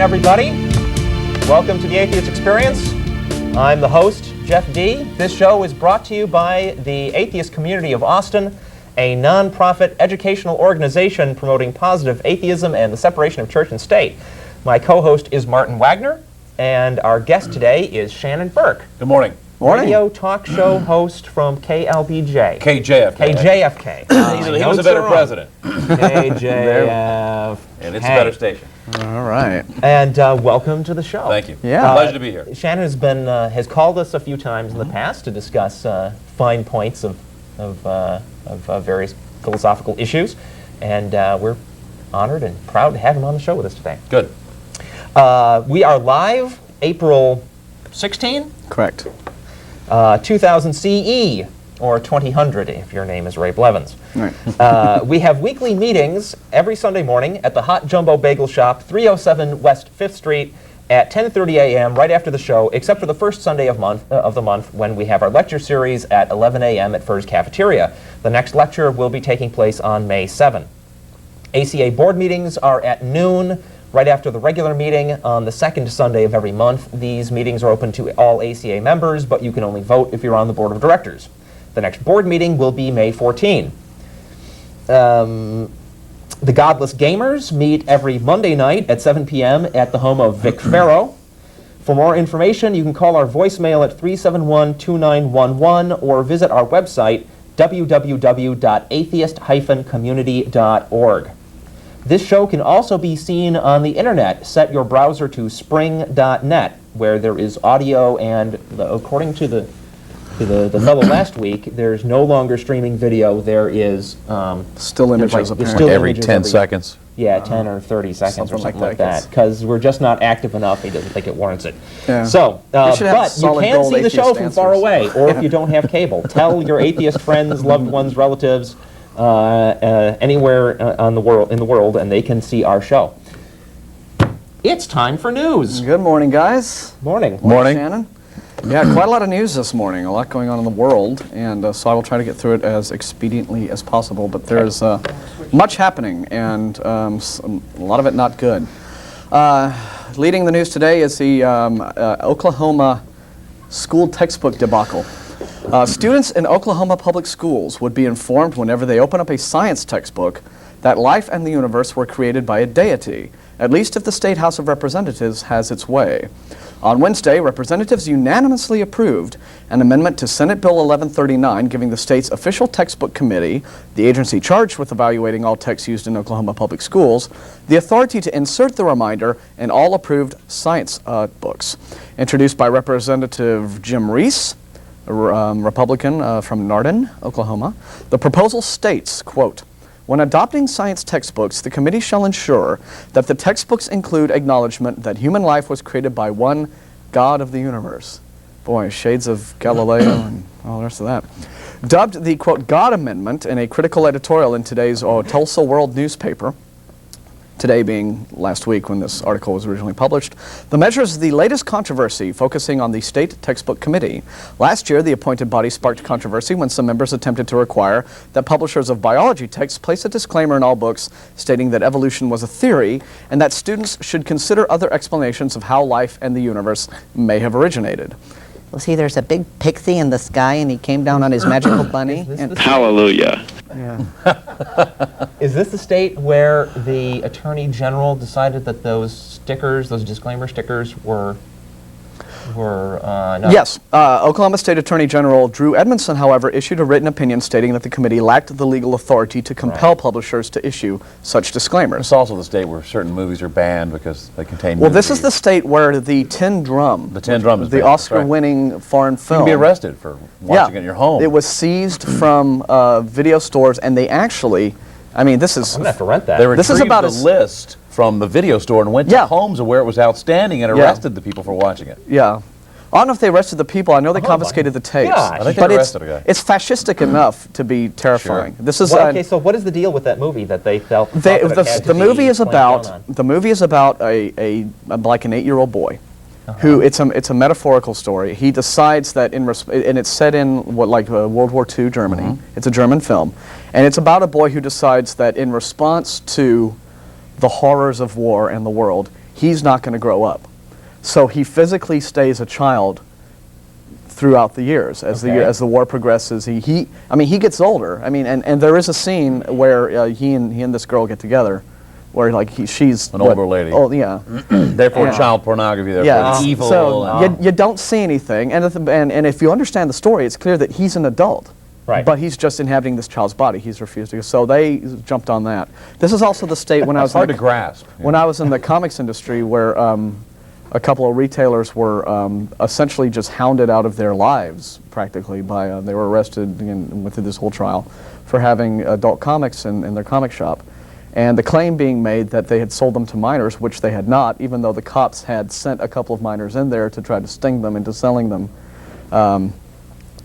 everybody. Welcome to the Atheist Experience. I'm the host, Jeff D. This show is brought to you by the Atheist Community of Austin, a non-profit educational organization promoting positive atheism and the separation of church and state. My co-host is Martin Wagner, and our guest today is Shannon Burke. Good morning. Morning. Radio talk show host from KLBJ. KJFK. KJFK. He was a better president. KJFK. And it's a better station. All right. And welcome to the show. Thank you. Yeah. Pleasure to be here. Shannon has called us a few times in the past to discuss fine points of various philosophical issues, and we're honored and proud to have him on the show with us today. Good. We are live April 16? Correct. 2000 CE, or 2000 if your name is Ray Blevins. Right. We have weekly meetings every Sunday morning at the Hot Jumbo Bagel Shop, 307 West 5th Street at 10:30 a.m. right after the show, except for the first Sunday of the month when we have our lecture series at 11 a.m. at Furr's Cafeteria. The next lecture will be taking place on May 7. ACA board meetings are at noon, right after the regular meeting on the second Sunday of every month. These meetings are open to all ACA members, but you can only vote if you're on the board of directors. The next board meeting will be May 14. The Godless Gamers meet every Monday night at 7 p.m. at the home of Vic Farrow. For more information, you can call our voicemail at 371-2911 or visit our website, www.atheist-community.org. This show can also be seen on the internet. Set your browser to spring.net, where there is audio and, according to the fellow last week, there's no longer streaming video. There is still images, apparently. Every 10 seconds. Yeah, 10 or 30 seconds or something like that. yes. Because we're just not active enough. He doesn't think it warrants it. Yeah. So, but you can see the show from far answers. away, or if you don't have cable. Tell your atheist friends, loved ones, relatives, anywhere in the world, and they can see our show. It's time for news. Good morning, guys. Morning. Morning. Shannon. Yeah, quite a lot of news this morning. A lot going on in the world, and so I will try to get through it as expediently as possible. But there's much happening, and a lot of it not good. Leading the news today is the Oklahoma school textbook debacle. Students in Oklahoma public schools would be informed whenever they open up a science textbook that life and the universe were created by a deity, at least if the State House of Representatives has its way. On Wednesday, representatives unanimously approved an amendment to Senate Bill 1139 giving the state's official textbook committee, the agency charged with evaluating all texts used in Oklahoma public schools, the authority to insert the reminder in all approved science books. Introduced by Representative Jim Reese, a Republican from Nardin, Oklahoma, the proposal states, quote, "When adopting science textbooks, the committee shall ensure that the textbooks include acknowledgement that human life was created by one God of the universe." Boy, shades of Galileo and all the rest of that. Dubbed the, quote, God Amendment in a critical editorial in today's Tulsa World newspaper, today being last week when this article was originally published, the measure is the latest controversy focusing on the State Textbook Committee. Last year, the appointed body sparked controversy when some members attempted to require that publishers of biology texts place a disclaimer in all books stating that evolution was a theory and that students should consider other explanations of how life and the universe may have originated. Well, see, there's a big pixie in the sky, and he came down on his magical bunny. Hallelujah. Yeah. Is this the state where the Attorney General decided that those stickers, those disclaimer stickers, were no? Yes. Oklahoma State Attorney General Drew Edmondson, however, issued a written opinion stating that the committee lacked the legal authority to compel publishers to issue such disclaimers. It's also the state where certain movies are banned because they contain Well, this is the state where the Tin Drum, The Tin Drum is the banned, Oscar-winning foreign You film, can be arrested for watching it in your home. It was seized from video stores, and they actually, I mean, this is... I'm going to have to rent that. They This is retrieved about the as- list from the video store and went to Yeah. homes where it was outstanding and arrested the people for watching it. Yeah. I don't know if they arrested the people. I know they confiscated the tapes. gosh. I think but they arrested a guy. it's fascistic enough to be terrifying. Sure. This is Okay, so what is the deal with that movie that they felt? the movie is about a like an 8-year-old boy who it's a metaphorical story. He decides that and it's set in World War II Germany. It's a German film, and it's about a boy who decides that in response to the horrors of war and the world, he's not going to grow up. So he physically stays a child throughout the years as as the war progresses. He gets older. I mean, and there is a scene where he and this girl get together, where like she's an older lady. Oh yeah. Therefore, child pornography. Therefore, it's evil. So you don't see anything, and if you understand the story, it's clear that he's an adult. Right. But he's just inhabiting this child's body. He's refused to go. So they jumped on that. This is also the state when I was hard to grasp. When I was in the comics industry, where a couple of retailers were essentially just hounded out of their lives, practically, by they were arrested and went through this whole trial for having adult comics in their comic shop. And the claim being made that they had sold them to minors, which they had not, even though the cops had sent a couple of minors in there to try to sting them into selling them.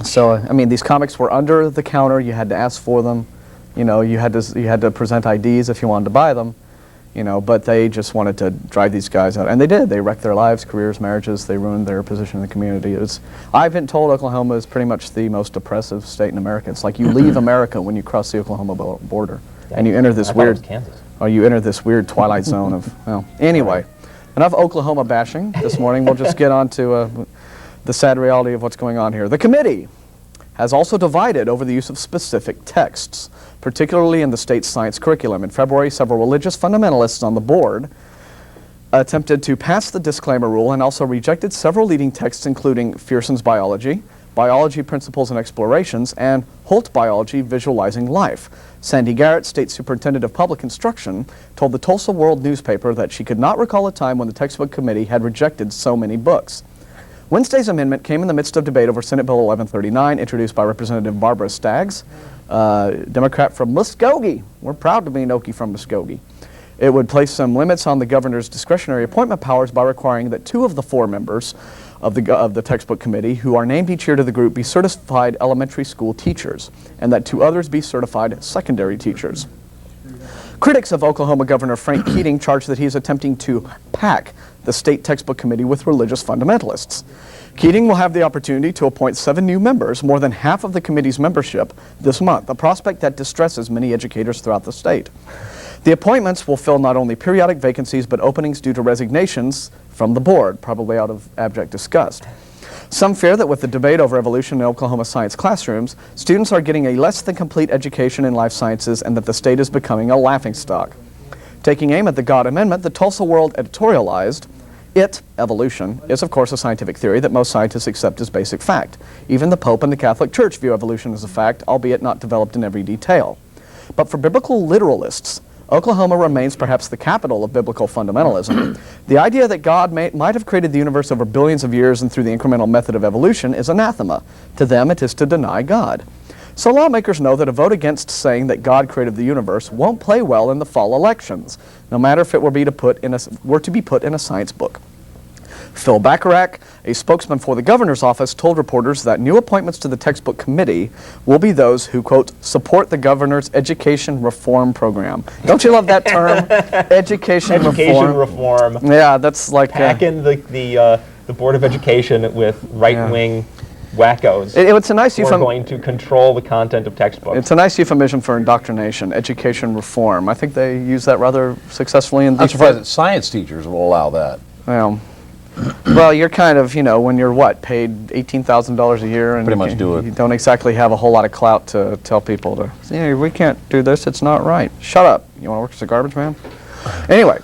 So, I mean, these comics were under the counter. You had to ask for them. You know, you had to present IDs if you wanted to buy them. You know, but they just wanted to drive these guys out, and they did. They wrecked their lives, careers, marriages. They ruined their position in the community. I've been told Oklahoma is pretty much the most oppressive state in America. It's like you leave America when you cross the Oklahoma border, and you enter this weird, or you enter this weird twilight zone of. Well, anyway, enough Oklahoma bashing this morning. We'll just get on to the sad reality of what's going on here. The committee has also divided over the use of specific texts, particularly in the state's science curriculum. In February, several religious fundamentalists on the board attempted to pass the disclaimer rule and also rejected several leading texts, including Fearson's Biology, Biology Principles and Explorations, and Holt Biology, Visualizing Life. Sandy Garrett, State Superintendent of Public Instruction, told the Tulsa World newspaper that she could not recall a time when the textbook committee had rejected so many books. Wednesday's amendment came in the midst of debate over Senate Bill 1139, introduced by Representative Barbara Staggs, Democrat from Muskogee. We're proud to be an Okie from Muskogee. It would place some limits on the governor's discretionary appointment powers by requiring that 2 of the 4 members of the textbook committee, who are named each year to the group, be certified elementary school teachers, and that 2 others be certified secondary teachers. Critics of Oklahoma Governor Frank Keating charge that he is attempting to pack the state textbook committee with religious fundamentalists. Keating will have the opportunity to appoint 7 new members, more than half of the committee's membership, this month, a prospect that distresses many educators throughout the state. The appointments will fill not only periodic vacancies, but openings due to resignations from the board, probably out of abject disgust. Some fear that with the debate over evolution in Oklahoma science classrooms, students are getting a less than complete education in life sciences and that the state is becoming a laughingstock. Taking aim at the God Amendment, the Tulsa World editorialized, evolution, is of course a scientific theory that most scientists accept as basic fact. Even the Pope and the Catholic Church view evolution as a fact, albeit not developed in every detail. But for biblical literalists, Oklahoma remains perhaps the capital of biblical fundamentalism. The idea that God might have created the universe over billions of years and through the incremental method of evolution is anathema. To them, it is to deny God. So lawmakers know that a vote against saying that God created the universe won't play well in the fall elections, no matter if it were to be put in a science book. Phil Bacharach, a spokesman for the governor's office, told reporters that new appointments to the textbook committee will be those who, quote, support the governor's education reform program. Don't you love that term? Education reform. Yeah, that's like... Packing the Board of Education with right-wing wackos. It's a nice who are going to control the content of textbooks. It's a nice euphemism for indoctrination, education reform. I think they use that rather successfully in I'm surprised that science teachers will allow that. Well, you're kind of, you know, when you're paid $18,000 a year, and pretty much do it. You don't exactly have a whole lot of clout to tell people to, we can't do this, it's not right. Shut up. You want to work as a garbage man? Anyway,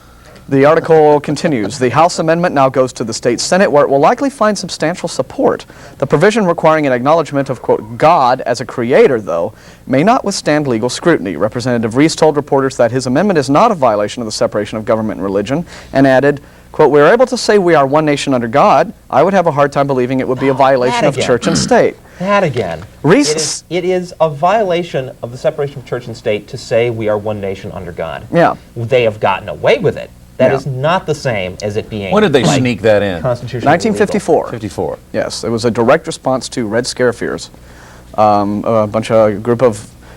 the article continues. The House amendment now goes to the state Senate, where it will likely find substantial support. The provision requiring an acknowledgement of, quote, God as a creator, though, may not withstand legal scrutiny. Representative Reese told reporters that his amendment is not a violation of the separation of government and religion, and added, quote, we are able to say we are one nation under God. I would have a hard time believing it would be a violation of church and state. That again. Reese, it is a violation of the separation of church and state to say we are one nation under God. Yeah. They have gotten away with it. That is not the same as it being. When did they sneak that in? 1954. 54. Yes, it was a direct response to Red Scare fears. It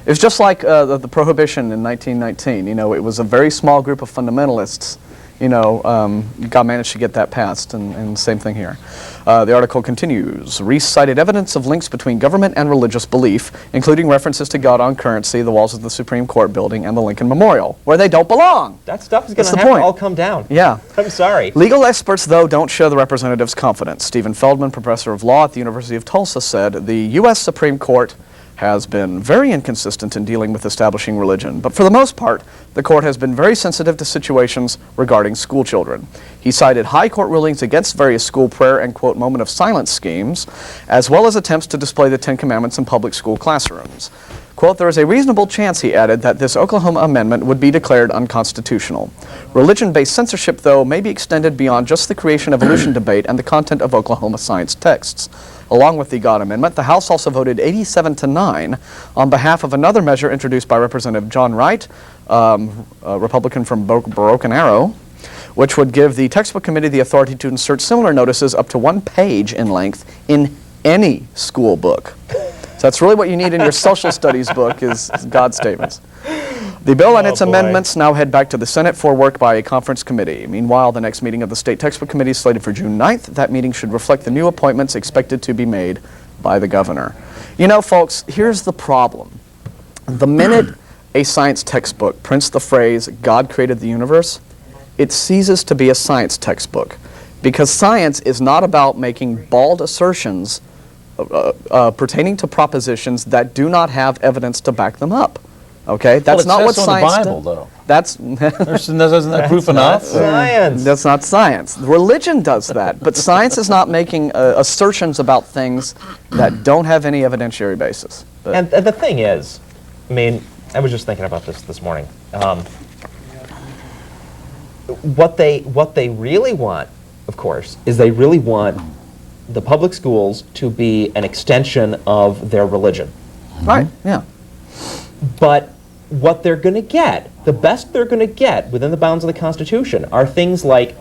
was just like the Prohibition in 1919. You know, it was a very small group of fundamentalists God managed to get that passed, and same thing here. The article continues, recited evidence of links between government and religious belief, including references to God on currency, the walls of the Supreme Court building, and the Lincoln Memorial, where they don't belong. That stuff is going to have to all come down. Yeah. I'm sorry. Legal experts, though, don't share the representative's confidence. Stephen Feldman, professor of law at the University of Tulsa, said the U.S. Supreme Court has been very inconsistent in dealing with establishing religion, but for the most part, the court has been very sensitive to situations regarding school children. He cited high court rulings against various school prayer and, quote, moment of silence schemes, as well as attempts to display the Ten Commandments in public school classrooms. Quote, there is a reasonable chance, he added, that this Oklahoma amendment would be declared unconstitutional. Religion-based censorship, though, may be extended beyond just the creation-evolution debate and the content of Oklahoma science texts. Along with the God Amendment, the House also voted 87-9 on behalf of another measure introduced by Representative John Wright, a Republican from Broken Arrow, which would give the textbook committee the authority to insert similar notices up to 1 page in length in any school book. So that's really what you need in your social studies book is God statements. The bill and its amendments now head back to the Senate for work by a conference committee. Meanwhile, the next meeting of the State Textbook Committee is slated for June 9th. That meeting should reflect the new appointments expected to be made by the governor. You know, folks, here's the problem. The minute a science textbook prints the phrase, God created the universe, it ceases to be a science textbook. Because science is not about making bald assertions pertaining to propositions that do not have evidence to back them up. Okay, that's not what science does. Bible, though. Isn't that proof enough? Science. That's not science. Religion does that, but science is not making assertions about things that don't have any evidentiary basis. And the thing is, I mean, I was just thinking about this morning. What they really want, of course, is they really want the public schools to be an extension of their religion. Right, yeah. But what they're going to get, the best they're going to get within the bounds of the Constitution are things like,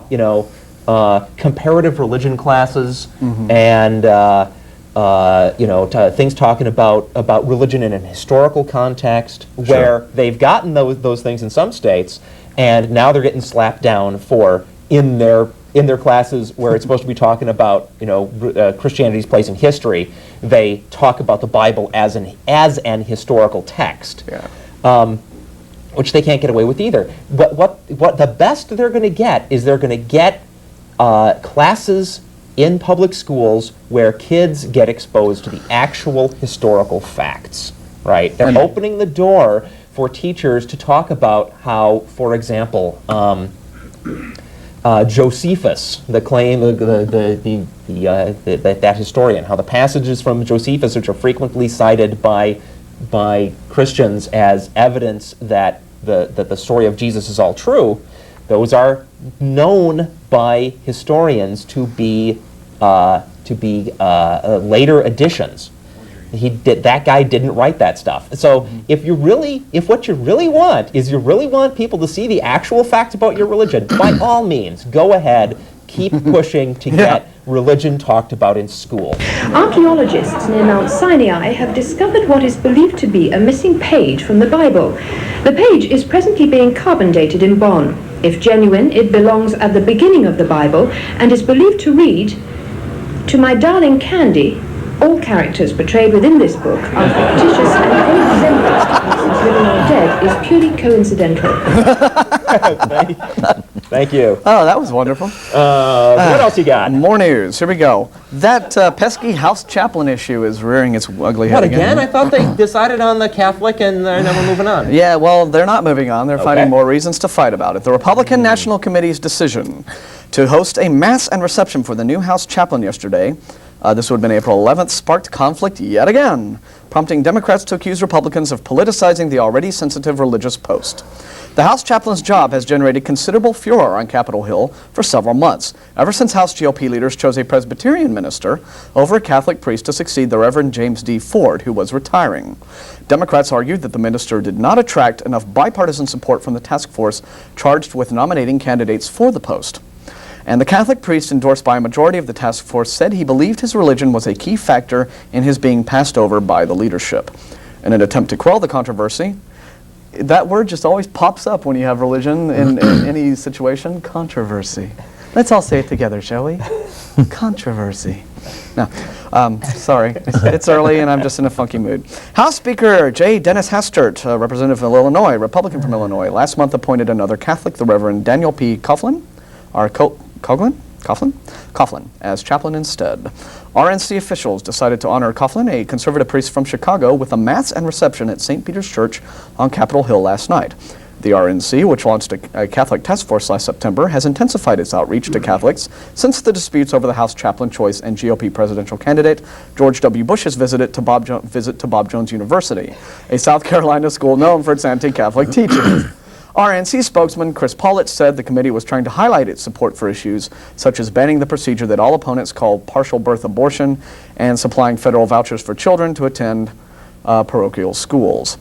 comparative religion classes and, things talking about religion in an historical context where they've gotten those things in some states, and now they're getting slapped down for in their classes where it's supposed to be talking about Christianity's place in history. They talk about the Bible as an historical text, which they can't get away with either. What the best they're going to get is they're going to get classes in public schools where kids get exposed to the actual historical facts. Right? They're opening the door for teachers to talk about how, for example, Josephus, the claim, that historian, how the passages from Josephus, which are frequently cited by Christians as evidence that the story of Jesus is all true, those are known by historians to be later additions. That guy didn't write that stuff. So if what you really want is you really want people to see the actual facts about your religion, by all means, go ahead, keep pushing to get religion talked about in school. Archaeologists near Mount Sinai have discovered what is believed to be a missing page from the Bible. The page is presently being carbon dated in Bonn. If genuine, it belongs at the beginning of the Bible and is believed to read, "To my darling Candy, all characters portrayed within this book are fictitious and any resemblance to persons living or dead is purely coincidental." Thank you. Oh, that was wonderful. What else you got? More news. Here we go. That pesky house chaplain issue is rearing its ugly head What, again? I thought they decided on the Catholic and then we're moving on. Yeah, well, they're not moving on. They're finding more reasons to fight about it. The Republican National Committee's decision to host a mass and reception for the new house chaplain yesterday, this would have been April 11th, sparked conflict yet again, prompting Democrats to accuse Republicans of politicizing the already sensitive religious post. The House chaplain's job has generated considerable furor on Capitol Hill for several months, ever since House GOP leaders chose a Presbyterian minister over a Catholic priest to succeed the Reverend James D. Ford, who was retiring. Democrats argued that the minister did not attract enough bipartisan support from the task force charged with nominating candidates for the post. And the Catholic priest, endorsed by a majority of the task force, said he believed his religion was a key factor in his being passed over by the leadership. In an attempt to quell the controversy, that word just always pops up when you have religion in any situation. Controversy. Let's all say it together, shall we? Controversy. No, sorry, it's early and I'm just in a funky mood. House Speaker J. Dennis Hastert, representative from Illinois, Republican from Illinois, last month appointed another Catholic, the Reverend Daniel P. Coughlin, as chaplain instead. RNC officials decided to honor Coughlin, a conservative priest from Chicago, with a mass and reception at St. Peter's Church on Capitol Hill last night. The RNC, which launched a Catholic task force last September, has intensified its outreach to Catholics since the disputes over the House chaplain choice and GOP presidential candidate George W. Bush's visit to Bob Jones University, a South Carolina school known for its anti-Catholic teachings. RNC spokesman Chris Pollitt said the committee was trying to highlight its support for issues such as banning the procedure that all opponents call partial birth abortion and supplying federal vouchers for children to attend parochial schools.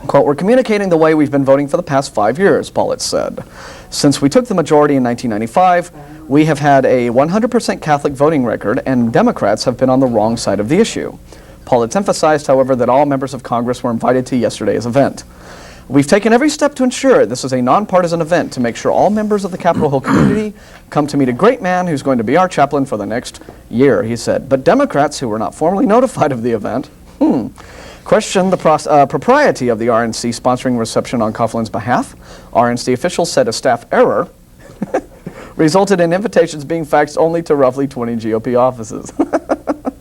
Quote, we're communicating the way we've been voting for the past 5 years, Pollitt said. Since we took the majority in 1995, we have had a 100% Catholic voting record, and Democrats have been on the wrong side of the issue. Pollitt emphasized, however, that all members of Congress were invited to yesterday's event. We've taken every step to ensure this is a nonpartisan event to make sure all members of the Capitol Hill community come to meet a great man who's going to be our chaplain for the next year, he said. But Democrats who were not formally notified of the event, questioned the propriety of the RNC sponsoring a reception on Coughlin's behalf. RNC officials said a staff error resulted in invitations being faxed only to roughly 20 GOP offices.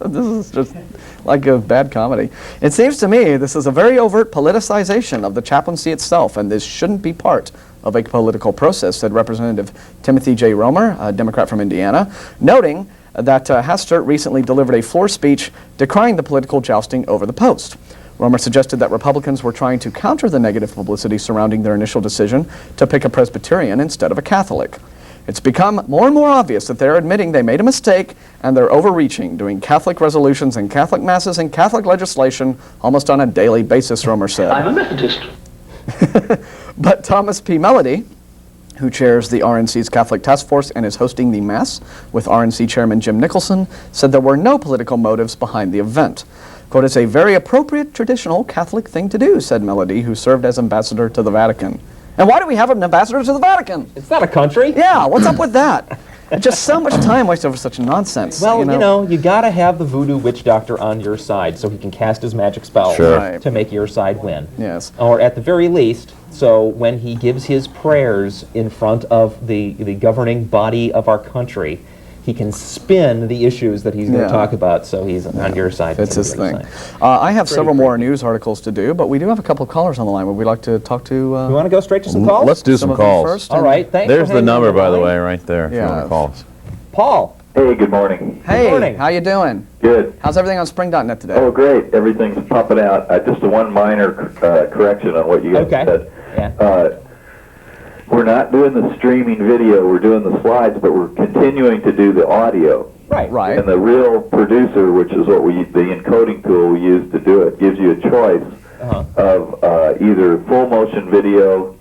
This is just like a bad comedy. It seems to me this is a very overt politicization of the chaplaincy itself, and this shouldn't be part of a political process, said Representative Timothy J. Romer, a Democrat from Indiana, noting that Hastert recently delivered a floor speech decrying the political jousting over the post. Romer suggested that Republicans were trying to counter the negative publicity surrounding their initial decision to pick a Presbyterian instead of a Catholic. It's become more and more obvious that they're admitting they made a mistake and they're overreaching, doing Catholic resolutions and Catholic masses and Catholic legislation almost on a daily basis, Romer said. I'm a Methodist. But Thomas P. Melody, who chairs the RNC's Catholic Task Force and is hosting the Mass with RNC Chairman Jim Nicholson, said there were no political motives behind the event. Quote, it's a very appropriate traditional Catholic thing to do, said Melody, who served as ambassador to the Vatican. And why do we have an ambassador to the Vatican? It's not a country. Yeah, what's up with that? Just so much time wasted over such nonsense. Well, you know, you gotta have the voodoo witch doctor on your side so he can cast his magic spells Right. to make your side win. Yes. Or at the very least, so when he gives his prayers in front of the governing body of our country, he can spin the issues that he's going to talk about, so he's on your side. It's his thing. I have several more news articles to do, but we do have a couple of callers on the line. Would we like to talk to... You want to go straight to some calls? Let's do some calls. First, all right, thanks. There's for the number, hanging on by the line. way, right there, if you want to call us. Paul. Hey, good morning. Hey, Good morning. how you doing? Good. How's everything on Spring.net today? Oh, great. Everything's popping out. Just a one minor correction on what you guys said. Yeah. We're not doing the streaming video. We're doing the slides, but we're continuing to do the audio. Right. Right. And the real producer, which is what the encoding tool we use to do it, gives you a choice of either full motion video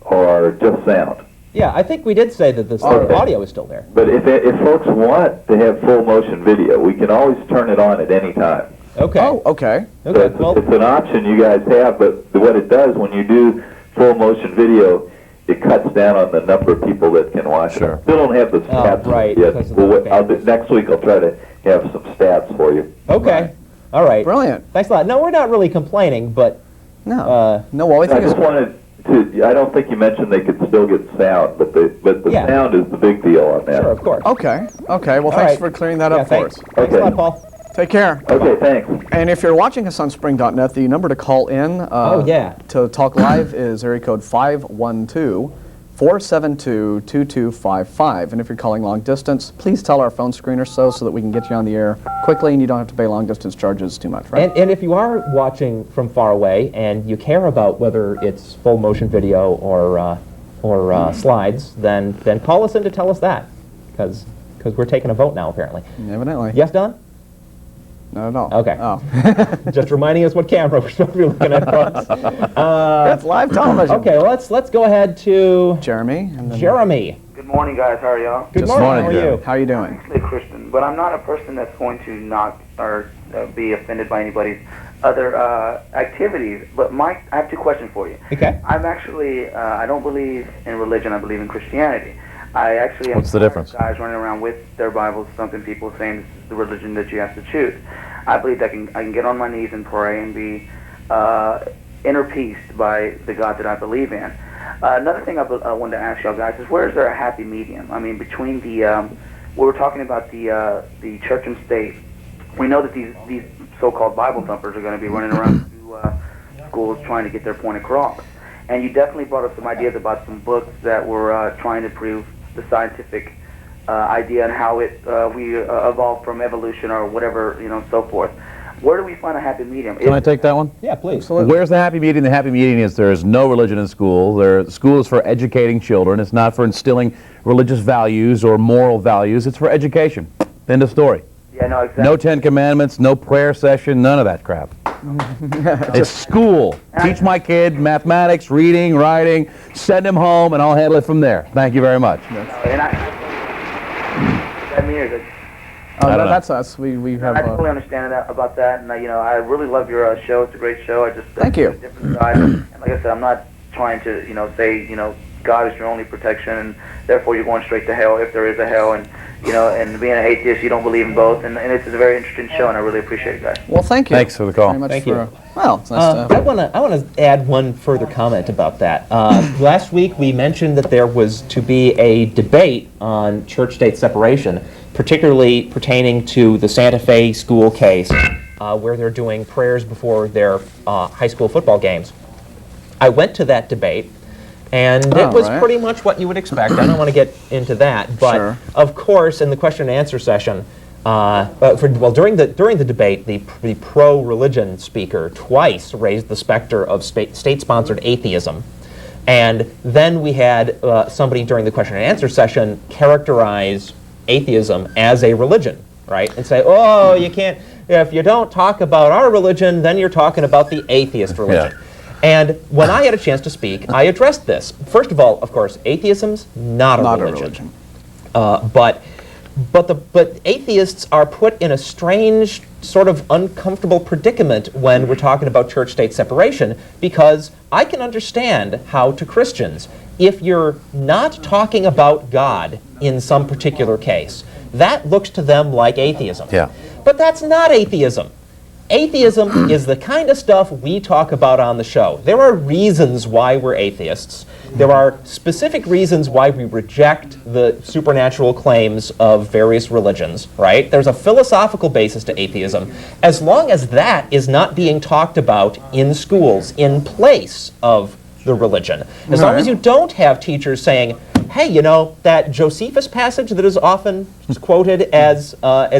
or just sound. Yeah, I think we did say that the audio is still there. But if folks want to have full motion video, we can always turn it on at any time. Okay. Oh, okay. So Okay. it's, it's an option you guys have, but what it does when you do full motion video, it cuts down on the number of people that can watch it. Still don't have the stats right, yet. because of the Next week I'll try to have some stats for you. Okay. All right. Brilliant. Thanks a lot. No, we're not really complaining, but No. No, well, I I think just it's... wanted to. I don't think you mentioned they could still get sound, but the Yeah. sound is the big deal on that. sure, of course. Okay. Okay, well, All thanks right. for clearing that Yeah, up for thanks. us. Thanks a Okay. lot, Paul. Take care. Okay, thanks. And if you're watching us on Spring.net, the number to call in to talk live is area code 512-472-2255. And if you're calling long distance, please tell our phone screener so that we can get you on the air quickly and you don't have to pay long distance charges too much, right? And if you are watching from far away and you care about whether it's full motion video or slides, then call us in to tell us that, because we're taking a vote now apparently. Evidently. Yes, Don? Not at all. Okay. Oh. Just reminding us what camera we're supposed to be looking at, folks. That's live television. Okay, well, let's go ahead to Jeremy. And then Jeremy. Good morning, guys. How are y'all? Good morning. How are you? How are you doing? I'm actually a Christian, but I'm not a person that's going to knock or be offended by anybody's other activities. But I have two questions for you. Okay. I'm actually, I don't believe in religion. I believe in Christianity. I actually have What's the difference? guys running around with their Bibles, thumping people, saying this is the religion that you have to choose. I believe that I can get on my knees and pray and be inner peaced by the God that I believe in. Another thing I wanted to ask y'all guys is, where is there a happy medium? I mean, between the we were talking about the church and state. We know that these so-called Bible thumpers are going to be running around to schools trying to get their point across. And you definitely brought up some ideas about some books that were trying to prove the scientific idea and how we evolved from evolution or whatever, so forth. Where do we find a happy medium? Can I take that one? Yeah, please. Absolutely. Where's the happy medium? The happy medium is there is no religion in school. School is for educating children. It's not for instilling religious values or moral values. It's for education. End of story. Yeah, no, exactly. No 10 Commandments, no prayer session, none of that crap. It's school. Teach my kid mathematics, reading, writing, send him home, and I'll handle it from there. Thank you very much. And that means that I don't know. That's us. We have. I totally understand about that, and I really love your show. It's a great show. I just Thank you. a different side. And like I said, I'm not trying to say God is your only protection, and therefore you're going straight to hell if there is a hell, and and being an atheist, you don't believe in both, and it's a very interesting show, and I really appreciate it, guys. Well, thank you. Thanks for the call. Very much Thank for, you. Well, it's nice to I want to add one further comment about that. Last week we mentioned that there was to be a debate on church-state separation, particularly pertaining to the Santa Fe school case, where they're doing prayers before their high school football games. I went to that debate, and it was right. pretty much what you would expect. I don't want to get into that, but Sure. of course, in the question and answer session, during the debate, the pro-religion speaker twice raised the specter of state-sponsored atheism. And then we had somebody during the question and answer session characterize atheism as a religion, right? And say, oh, you can't, if you don't talk about our religion, then you're talking about the atheist religion. Yeah. And when I had a chance to speak, I addressed this. First of all, of course, atheism's not a religion. But atheists are put in a strange, sort of uncomfortable predicament when we're talking about church-state separation, because I can understand how, to Christians, if you're not talking about God in some particular case, that looks to them like atheism. Yeah. But that's not atheism. Atheism is the kind of stuff we talk about on the show. There are reasons why we're atheists. There are specific reasons why we reject the supernatural claims of various religions, right? There's a philosophical basis to atheism. As long as that is not being talked about in schools in place of the religion, as long as you don't have teachers saying, hey, that Josephus passage that is often quoted as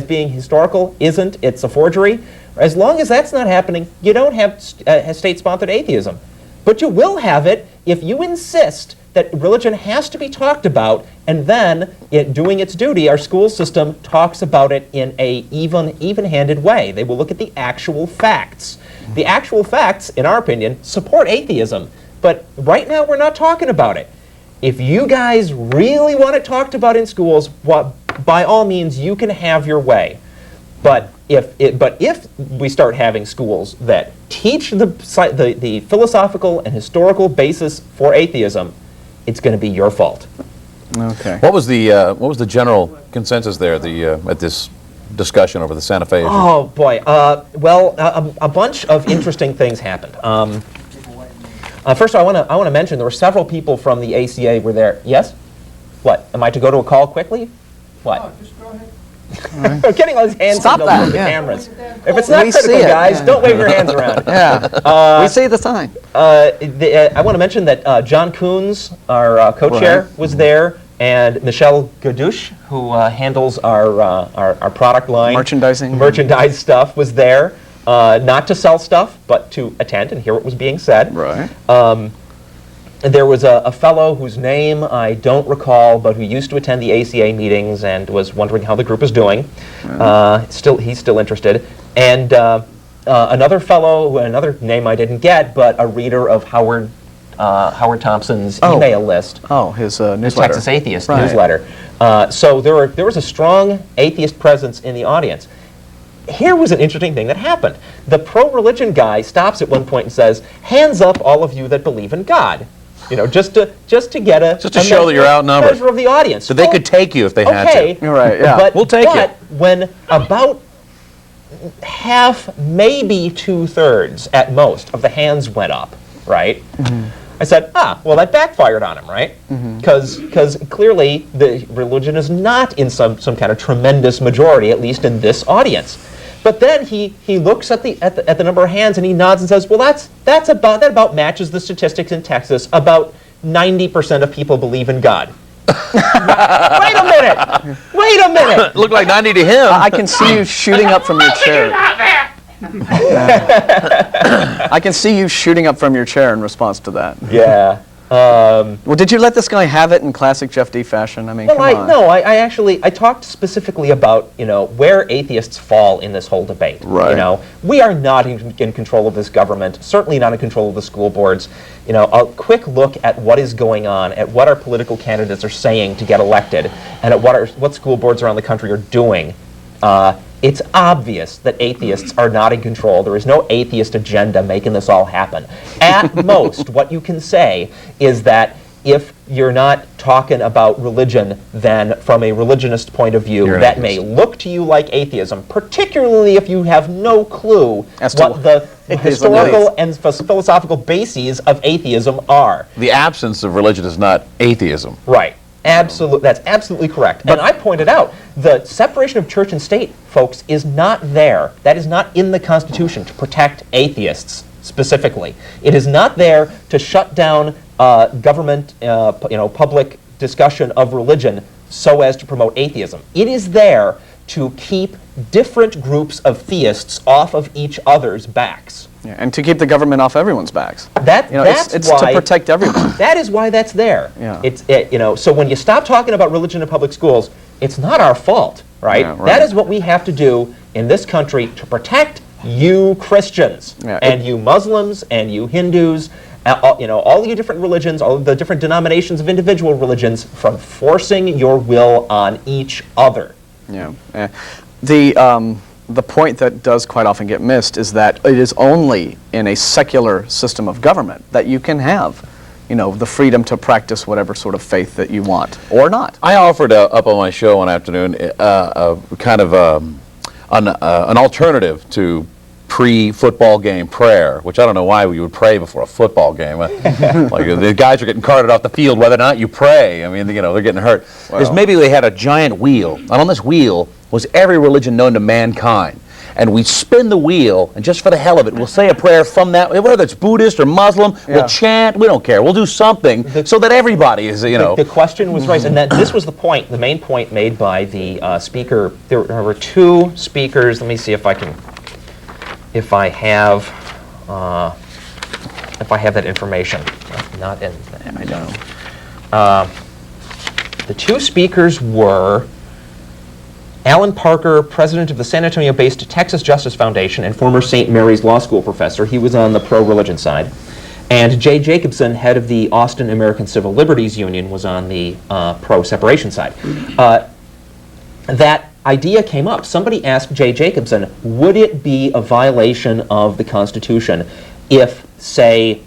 being historical isn't, it's a forgery. As long as that's not happening, you don't have state-sponsored atheism. But you will have it if you insist that religion has to be talked about, and then, doing its duty, our school system talks about it in a even-handed way. They will look at the actual facts. The actual facts, in our opinion, support atheism. But right now, we're not talking about it. If you guys really want it talked about in schools, by all means, you can have your way. But if we start having schools that teach the philosophical and historical basis for atheism, it's going to be your fault. Okay. What was the general consensus there at this discussion over the Santa Fe issue? Oh boy. A bunch of interesting things happened. First, I want to mention there were several people from the ACA were there. Yes? What? Am I to go to a call quickly? What? Oh, just go ahead. I'm getting all these hands Stop signals that, from the yeah. cameras. If it's not We see critical, it, guys, yeah. don't wave your hands around. Yeah. We see the sign. I want to mention that John Coons, our co-chair, was there, and Michelle Gadouche, who handles our product line, merchandise stuff, was there. Not to sell stuff, but to attend and hear what was being said. Right. There was a fellow whose name I don't recall, but who used to attend the ACA meetings and was wondering how the group is doing. He's still interested. And another fellow, another name I didn't get, but a reader of Howard Thompson's email list. Oh, his newsletter. His Texas Atheist newsletter. So there was a strong atheist presence in the audience. here was an interesting thing that happened. The pro-religion guy stops at one point and says, "Hands up, all of you that believe in God." Just to get a show that you're outnumbered. measure of the audience. So they could take you if they had Okay, to. You're right, yeah. But, We'll take but it. when about half, maybe 2/3 at most of the hands went up, right? I said, well, that backfired on him, right? Because clearly the religion is not in some kind of tremendous majority, at least in this audience. But then he looks at the number of hands and he nods and says, well, that about matches the statistics in Texas. About 90% of people believe in God. Wait a minute! Looked like 90 to him. I can see you shooting up from your chair. I can see you shooting up from your chair in response to that. Yeah. Well, did you let this guy have it in classic Jeff D fashion? I mean, come on. No, I actually talked specifically about where atheists fall in this whole debate. Right. We are not in control of this government. Certainly not in control of the school boards. A quick look at what is going on, at what our political candidates are saying to get elected, and at what school boards around the country are doing. It's obvious that atheists are not in control. There is no atheist agenda making this all happen. At most, what you can say is that if you're not talking about religion, then from a religionist point of view, You're that an may look to you like atheism, particularly if you have no clue As to what the historical and philosophical bases of atheism are. The absence of religion is not atheism. Right. That's absolutely correct. And I pointed out the separation of church and state, folks, is not there. That is not in the Constitution to protect atheists specifically. It is not there to shut down government, public discussion of religion so as to promote atheism. It is there to keep different groups of theists off of each other's backs. Yeah, and to keep the government off everyone's backs. That's it's why, to protect everyone. That is why that's there. Yeah. So when you stop talking about religion in public schools, it's not our fault, right? Yeah, right. That is what we have to do in this country to protect you Christians and you Muslims and you Hindus, all you different religions, all the different denominations of individual religions from forcing your will on each other. Yeah. The point that does quite often get missed is that it is only in a secular system of government that you can have, the freedom to practice whatever sort of faith that you want, or not. I offered up on my show one afternoon kind of an alternative to pre-football game prayer, which I don't know why we would pray before a football game. Like the guys are getting carted off the field, whether or not you pray. I mean, they're getting hurt. Is maybe they had a giant wheel, and on this wheel was every religion known to mankind. And we spin the wheel, and just for the hell of it, we'll say a prayer from that, whether it's Buddhist or Muslim, we'll chant, we don't care. We'll do something so that everybody is, The question was raised, and this was the main point made by the speaker. There were two speakers. Let me see if I have that information. Not in, I don't. The two speakers were Alan Parker, president of the San Antonio-based Texas Justice Foundation and former St. Mary's Law School professor. He was on the pro-religion side. And Jay Jacobson, head of the Austin American Civil Liberties Union, was on the pro-separation side. That idea came up. Somebody asked Jay Jacobson, would it be a violation of the Constitution if, say,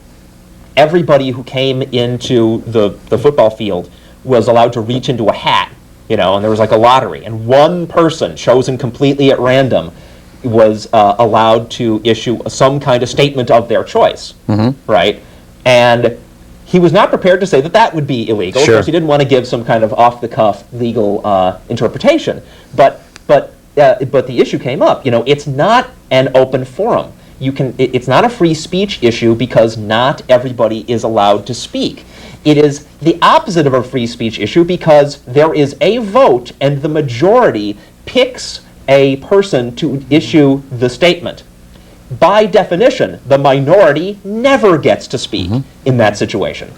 everybody who came into the football field was allowed to reach into a hat, and there was like a lottery, and one person chosen completely at random was allowed to issue some kind of statement of their choice, right? And he was not prepared to say that would be illegal. Sure. Of course, he didn't want to give some kind of off-the-cuff legal interpretation. But the issue came up. It's not an open forum. It's not a free speech issue because not everybody is allowed to speak. It is the opposite of a free speech issue because there is a vote and the majority picks a person to issue the statement. By definition, the minority never gets to speak in that situation.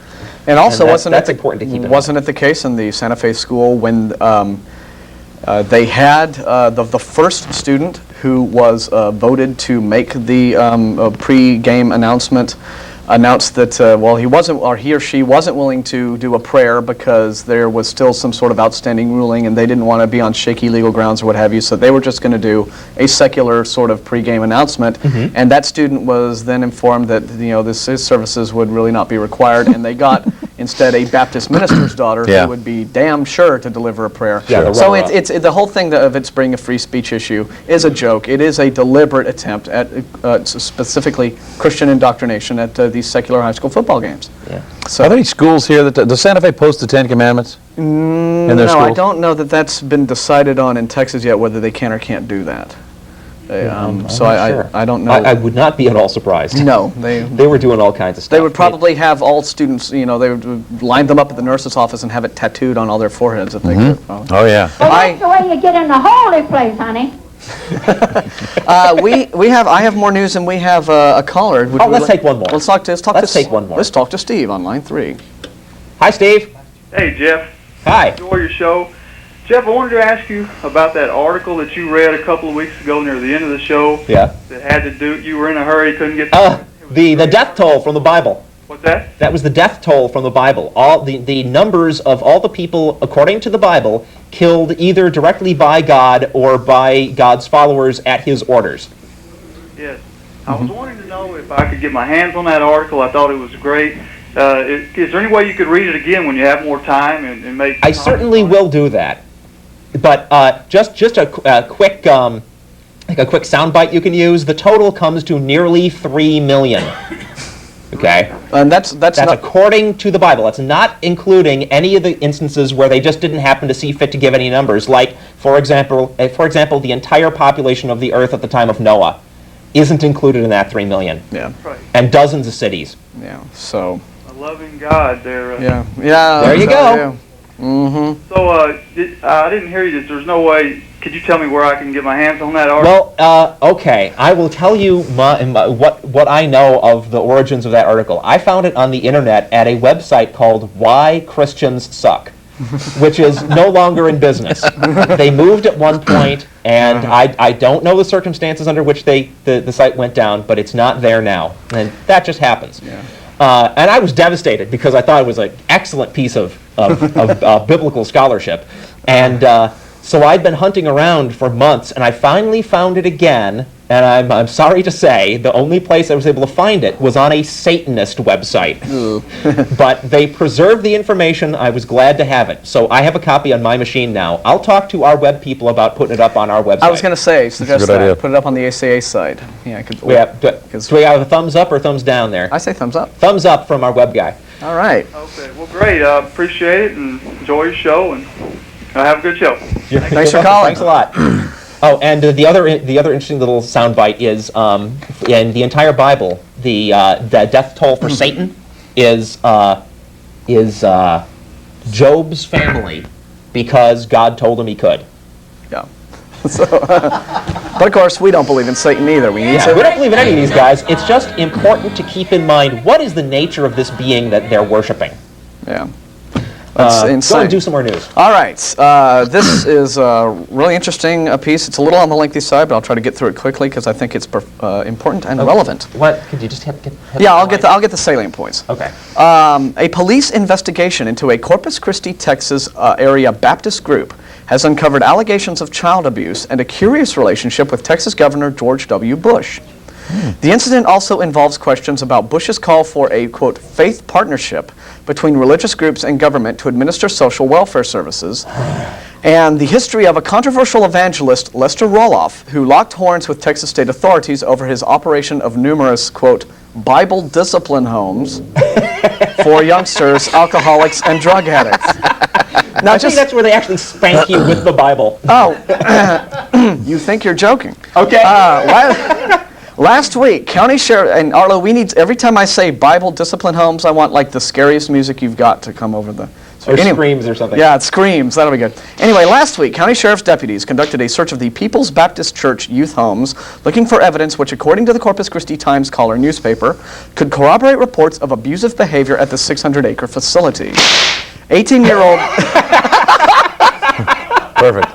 And also, that's important to keep in mind. Wasn't it the case in the Santa Fe school when they had the first student who was voted to make the pre-game announcement announced that well, he wasn't, or he or she wasn't willing to do a prayer because there was still some sort of outstanding ruling, and they didn't want to be on shaky legal grounds or what have you. So they were just going to do a secular sort of pregame announcement, and that student was then informed that his services would really not be required, and they got instead a Baptist minister's daughter who would be damn sure to deliver a prayer. Yeah, so it's the whole thing of it's being a free speech issue is a joke. It is a deliberate attempt at specifically Christian indoctrination at these secular high school football games. Yeah. So, are there any schools here that does Santa Fe post the 10 Commandments? In their no, schools? I don't know that that's been decided on in Texas yet, whether they can or can't do that. So I don't know. I would not be at all surprised. No, they were doing all kinds of stuff. They would probably have all students, they would line them up at the nurse's office and have it tattooed on all their foreheads if they could. Oh yeah. Well, that's the way you get in the holy place, honey. I have more news, and we have a caller. Let's take one more. Let's take one more. Let's talk to Steve on line 3. Hi, Steve. Hey, Jeff. Hi. Enjoy your show. Jeff, I wanted to ask you about that article that you read a couple of weeks ago near the end of the show. Yeah. That had to do, you were in a hurry, couldn't get the death toll from the Bible. What's that? That was the death toll from the Bible. All the numbers of all the people, according to the Bible, killed either directly by God or by God's followers at his orders. Yes. I was wanting to know if I could get my hands on that article. I thought it was great. Is there any way you could read it again when you have more time and make... I certainly will do that. But just a quick a quick soundbite you can use. The total comes to nearly 3 million. Okay, and that's not according to the Bible. That's not including any of the instances where they just didn't happen to see fit to give any numbers. Like, for example, the entire population of the earth at the time of Noah isn't included in that 3 million. Yeah, right. And dozens of cities. Yeah, so a loving God there. Yeah. There you go. So I didn't hear you. There's no way. Could you tell me where I can get my hands on that article? Well, okay. I will tell you what I know of the origins of that article. I found it on the internet at a website called Why Christians Suck, which is no longer in business. They moved at one point, and I don't know the circumstances under which the site went down, but it's not there now, and that just happens. Yeah. And I was devastated because I thought it was an excellent piece of biblical scholarship, and so I'd been hunting around for months, and I finally found it again, and I'm sorry to say, the only place I was able to find it was on a Satanist website. But they preserved the information. I was glad to have it. So I have a copy on my machine now. I'll talk to our web people about putting it up on our website. I was going to say, suggest Good that. idea. Put it up on the ACA side. Yeah, Do we have a thumbs up or thumbs down there? I say thumbs up. Thumbs up from our web guy. All right. Okay. Well, great. I appreciate it and enjoy your show, and have a good show. Thanks for calling. Thanks a lot. Oh, and the other interesting little soundbite is in the entire Bible, the death toll for Satan is Job's family, because God told him he could. Yeah. So, but of course, we don't believe in Satan either. We need to. We don't believe in any of these guys. It's just important to keep in mind what is the nature of this being that they're worshiping. Yeah. That's insane. Go and do some more news. All right. This is a really interesting piece. It's a little on the lengthy side, but I'll try to get through it quickly because I think it's important and relevant. What? Could you just hit Yeah, I'll get the salient points. Okay. A police investigation into a Corpus Christi, Texas area Baptist group has uncovered allegations of child abuse and a curious relationship with Texas Governor George W. Bush. The incident also involves questions about Bush's call for a, quote, faith partnership between religious groups and government to administer social welfare services, and the history of a controversial evangelist, Lester Roloff, who locked horns with Texas state authorities over his operation of numerous, quote, Bible discipline homes for youngsters, alcoholics, and drug addicts. Now, I think that's where they actually spank you with the Bible. Oh, you think you're joking. Okay. Last week, County Sheriff, and Arlo, we need, every time I say Bible discipline homes, I want like the scariest music you've got to come over the... Or screams or something. Yeah, it screams. That'll be good. Anyway, last week, County Sheriff's deputies conducted a search of the People's Baptist Church youth homes, looking for evidence which, according to the Corpus Christi Times-Caller newspaper, could corroborate reports of abusive behavior at the 600-acre facility. 18-year-old... Perfect.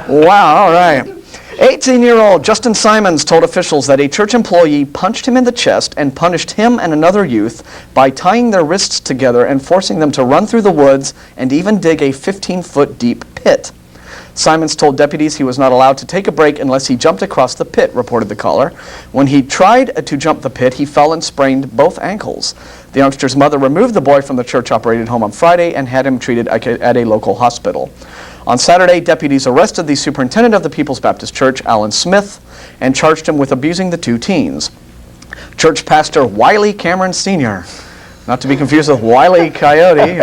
Wow, all right. 18-year-old Justin Simons told officials that a church employee punched him in the chest and punished him and another youth by tying their wrists together and forcing them to run through the woods and even dig a 15-foot deep pit. Simons told deputies he was not allowed to take a break unless he jumped across the pit, reported the caller. When he tried to jump the pit, he fell and sprained both ankles. The youngster's mother removed the boy from the church-operated home on Friday and had him treated at a local hospital. On Saturday, deputies arrested the superintendent of the People's Baptist Church, Alan Smith, and charged him with abusing the two teens. Church pastor Wiley Cameron Sr., not to be confused with Wile E. Coyote,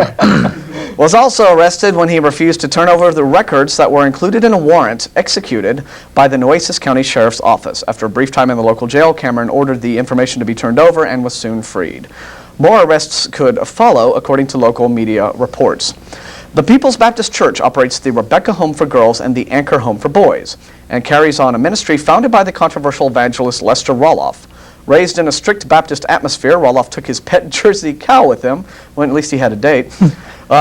was also arrested when he refused to turn over the records that were included in a warrant executed by the Nueces County Sheriff's Office. After a brief time in the local jail, Cameron ordered the information to be turned over and was soon freed. More arrests could follow, according to local media reports. The People's Baptist Church operates the Rebecca Home for Girls and the Anchor Home for Boys, and carries on a ministry founded by the controversial evangelist Lester Roloff. Raised in a strict Baptist atmosphere, Roloff took his pet Jersey cow with him, when at least he had a date,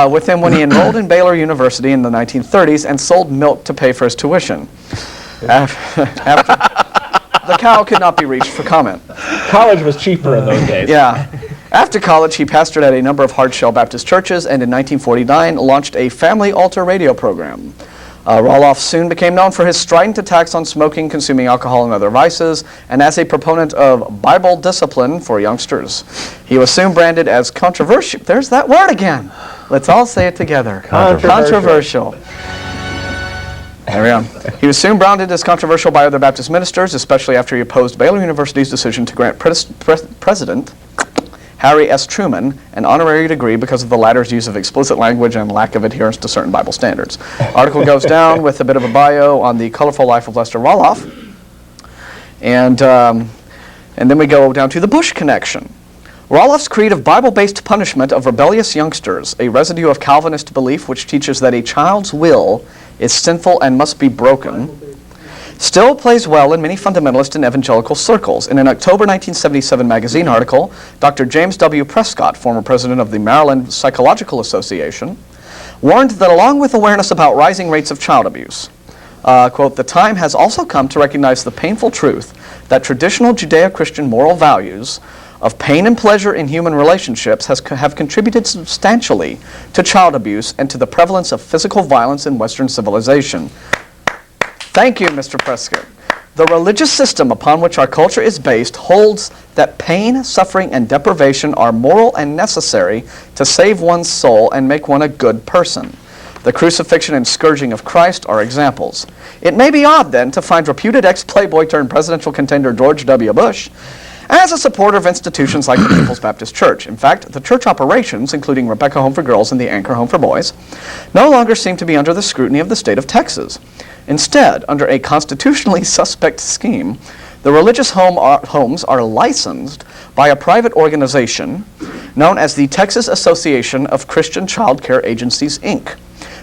with him when he enrolled in Baylor University in the 1930s and sold milk to pay for his tuition. After the cow could not be reached for comment. College was cheaper in those days. Yeah. After college, he pastored at a number of hard-shell Baptist churches and in 1949 launched a family altar radio program. Roloff soon became known for his strident attacks on smoking, consuming alcohol, and other vices, and as a proponent of Bible discipline for youngsters. He was soon branded as controversial. There's that word again. Let's all say it together. Controversial. There we go. He was soon branded as controversial by other Baptist ministers, especially after he opposed Baylor University's decision to grant President Harry S. Truman an honorary degree because of the latter's use of explicit language and lack of adherence to certain Bible standards. Article goes down with a bit of a bio on the colorful life of Lester Roloff. And then we go down to the Bush connection. Roloff's creed of Bible-based punishment of rebellious youngsters, a residue of Calvinist belief which teaches that a child's will is sinful and must be broken, still plays well in many fundamentalist and evangelical circles. In an October 1977 magazine article, Dr. James W. Prescott, former president of the Maryland Psychological Association, warned that along with awareness about rising rates of child abuse, quote, the time has also come to recognize the painful truth that traditional Judeo-Christian moral values of pain and pleasure in human relationships have contributed substantially to child abuse and to the prevalence of physical violence in Western civilization. Thank you, Mr. Prescott. The religious system upon which our culture is based holds that pain, suffering, and deprivation are moral and necessary to save one's soul and make one a good person. The crucifixion and scourging of Christ are examples. It may be odd, then, to find reputed ex-playboy turned presidential contender George W. Bush as a supporter of institutions like the People's Baptist Church. In fact, the church operations, including Rebecca Home for Girls and the Anchor Home for Boys, no longer seem to be under the scrutiny of the state of Texas. Instead, under a constitutionally suspect scheme, the religious homes are licensed by a private organization known as the Texas Association of Christian Child Care Agencies, Inc.,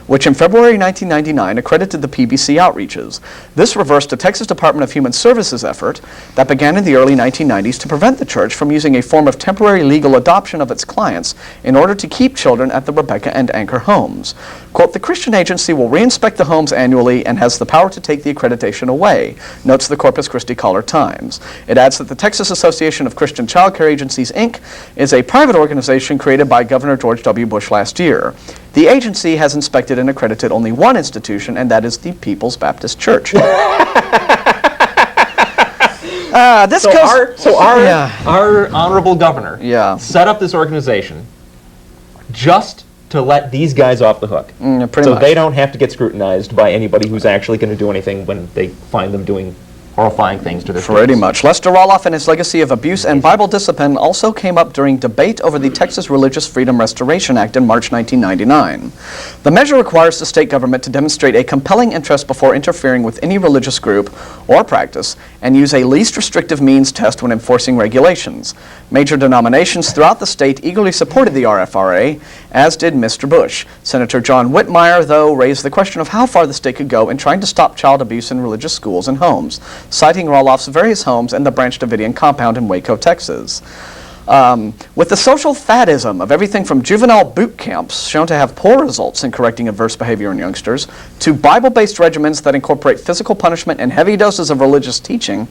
which in February 1999 accredited the PBC outreaches. This reversed the Texas Department of Human Services effort that began in the early 1990s to prevent the church from using a form of temporary legal adoption of its clients in order to keep children at the Rebecca and Anchor homes. Quote, the Christian agency will reinspect the homes annually and has the power to take the accreditation away, notes the Corpus Christi Caller-Times. It adds that the Texas Association of Christian Child Care Agencies, Inc. is a private organization created by Governor George W. Bush last year. The agency has inspected and accredited only one institution, and that is the People's Baptist Church. Our honorable governor set up this organization just to let these guys off the hook. So they don't have to get scrutinized by anybody who's actually going to do anything when they find them doing horrifying things to their students. Pretty much. Lester Roloff and his legacy of abuse and Bible discipline also came up during debate over the Texas Religious Freedom Restoration Act in March 1999. The measure requires the state government to demonstrate a compelling interest before interfering with any religious group or practice and use a least restrictive means test when enforcing regulations. Major denominations throughout the state eagerly supported the RFRA, as did Mr. Bush. Senator John Whitmire, though, raised the question of how far the state could go in trying to stop child abuse in religious schools and homes, citing Roloff's various homes and the Branch Davidian compound in Waco, Texas. With the social faddism of everything from juvenile boot camps shown to have poor results in correcting adverse behavior in youngsters, to Bible-based regimens that incorporate physical punishment and heavy doses of religious teaching,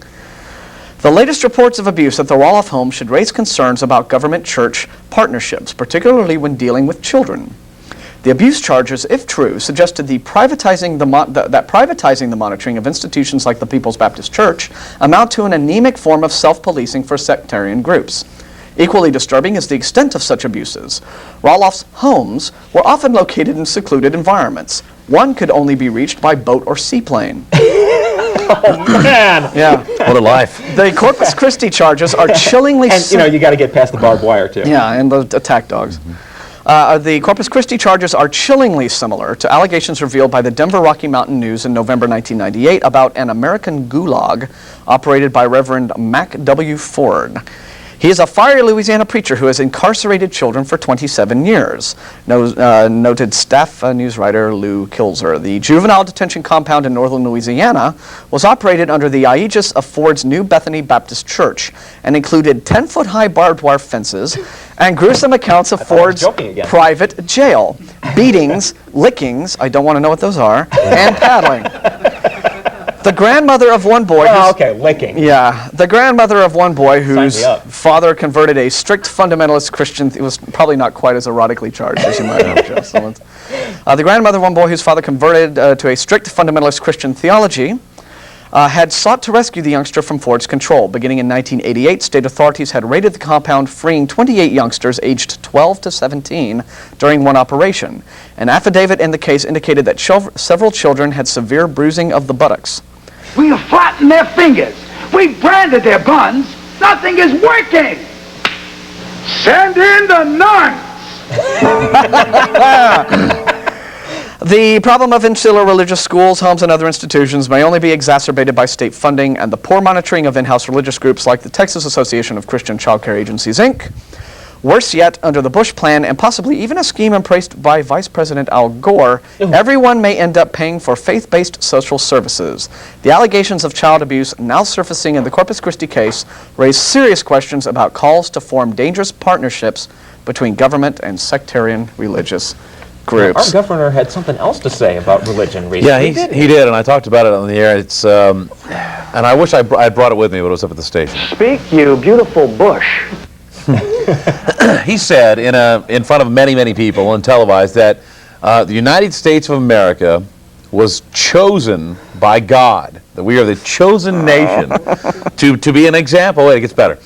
the latest reports of abuse at the Roloff home should raise concerns about government-church partnerships, particularly when dealing with children. The abuse charges, if true, suggested that privatizing the monitoring of institutions like the People's Baptist Church amount to an anemic form of self-policing for sectarian groups. Equally disturbing is the extent of such abuses. Roloff's homes were often located in secluded environments. One could only be reached by boat or seaplane. Oh, man! Yeah. What a life. The Corpus Christi charges are chillingly... And, you got to get past the barbed wire, too. Yeah, and the attack dogs. The Corpus Christi charges are chillingly similar to allegations revealed by the Denver Rocky Mountain News in November 1998 about an American gulag operated by Reverend Mac W. Ford. He is a fiery Louisiana preacher who has incarcerated children for 27 years, noted staff news writer Lou Kilzer. The juvenile detention compound in northern Louisiana was operated under the aegis of Ford's New Bethany Baptist Church and included 10-foot-high barbed wire fences and gruesome accounts of Ford's private jail, beatings, lickings, I don't want to know what those are, and paddling. The grandmother of one boy... licking. Yeah, the grandmother of one boy whose father converted a strict fundamentalist Christian... It was probably not quite as erotically charged as you might have guessed. The grandmother of one boy whose father converted to a strict fundamentalist Christian theology had sought to rescue the youngster from Ford's control. Beginning in 1988, state authorities had raided the compound, freeing 28 youngsters aged 12 to 17 during one operation. An affidavit in the case indicated that several children had severe bruising of the buttocks. We have flattened their fingers. We've branded their buns. Nothing is working. Send in the nuns. The problem of insular religious schools, homes, and other institutions may only be exacerbated by state funding and the poor monitoring of in-house religious groups like the Texas Association of Christian Child Care Agencies, Inc. Worse yet, under the Bush plan, and possibly even a scheme embraced by Vice President Al Gore, everyone may end up paying for faith-based social services. The allegations of child abuse now surfacing in the Corpus Christi case raise serious questions about calls to form dangerous partnerships between government and sectarian religious groups. Our governor had something else to say about religion recently. Yeah, he did, and I talked about it on the air. It's, and I wish I brought it with me, but it was up at the station. Speak, you beautiful bush. He said in front of many, many people and televised that the United States of America was chosen by God, that we are the chosen nation to be an example. Wait, it gets better.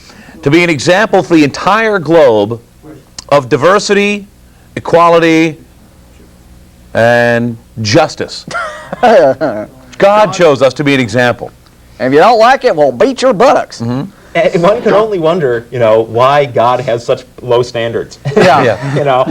To be an example for the entire globe of diversity, equality, and justice. God chose us to be an example. And if you don't like it, well, beat your buttocks. Mm-hmm. And one could only wonder, why God has such low standards. Yeah.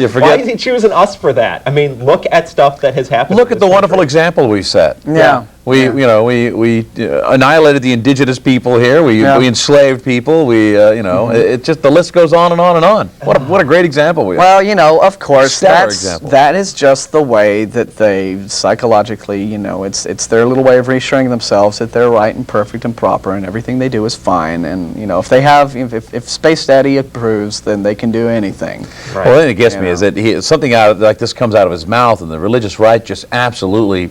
Why is he choosing us for that? I mean, look at stuff that has happened. Look at the wonderful example we set. Yeah. We annihilated the indigenous people here. We enslaved people. It just, the list goes on and on and on. What a great example we have. Well, of course, example. that is just the way that they psychologically, it's their little way of reassuring themselves that they're right and perfect and proper and everything they do is fine. And if Space Daddy approves, then they can do anything. Right. Well, the thing that gets me is that something like this comes out of his mouth, and the religious right just absolutely,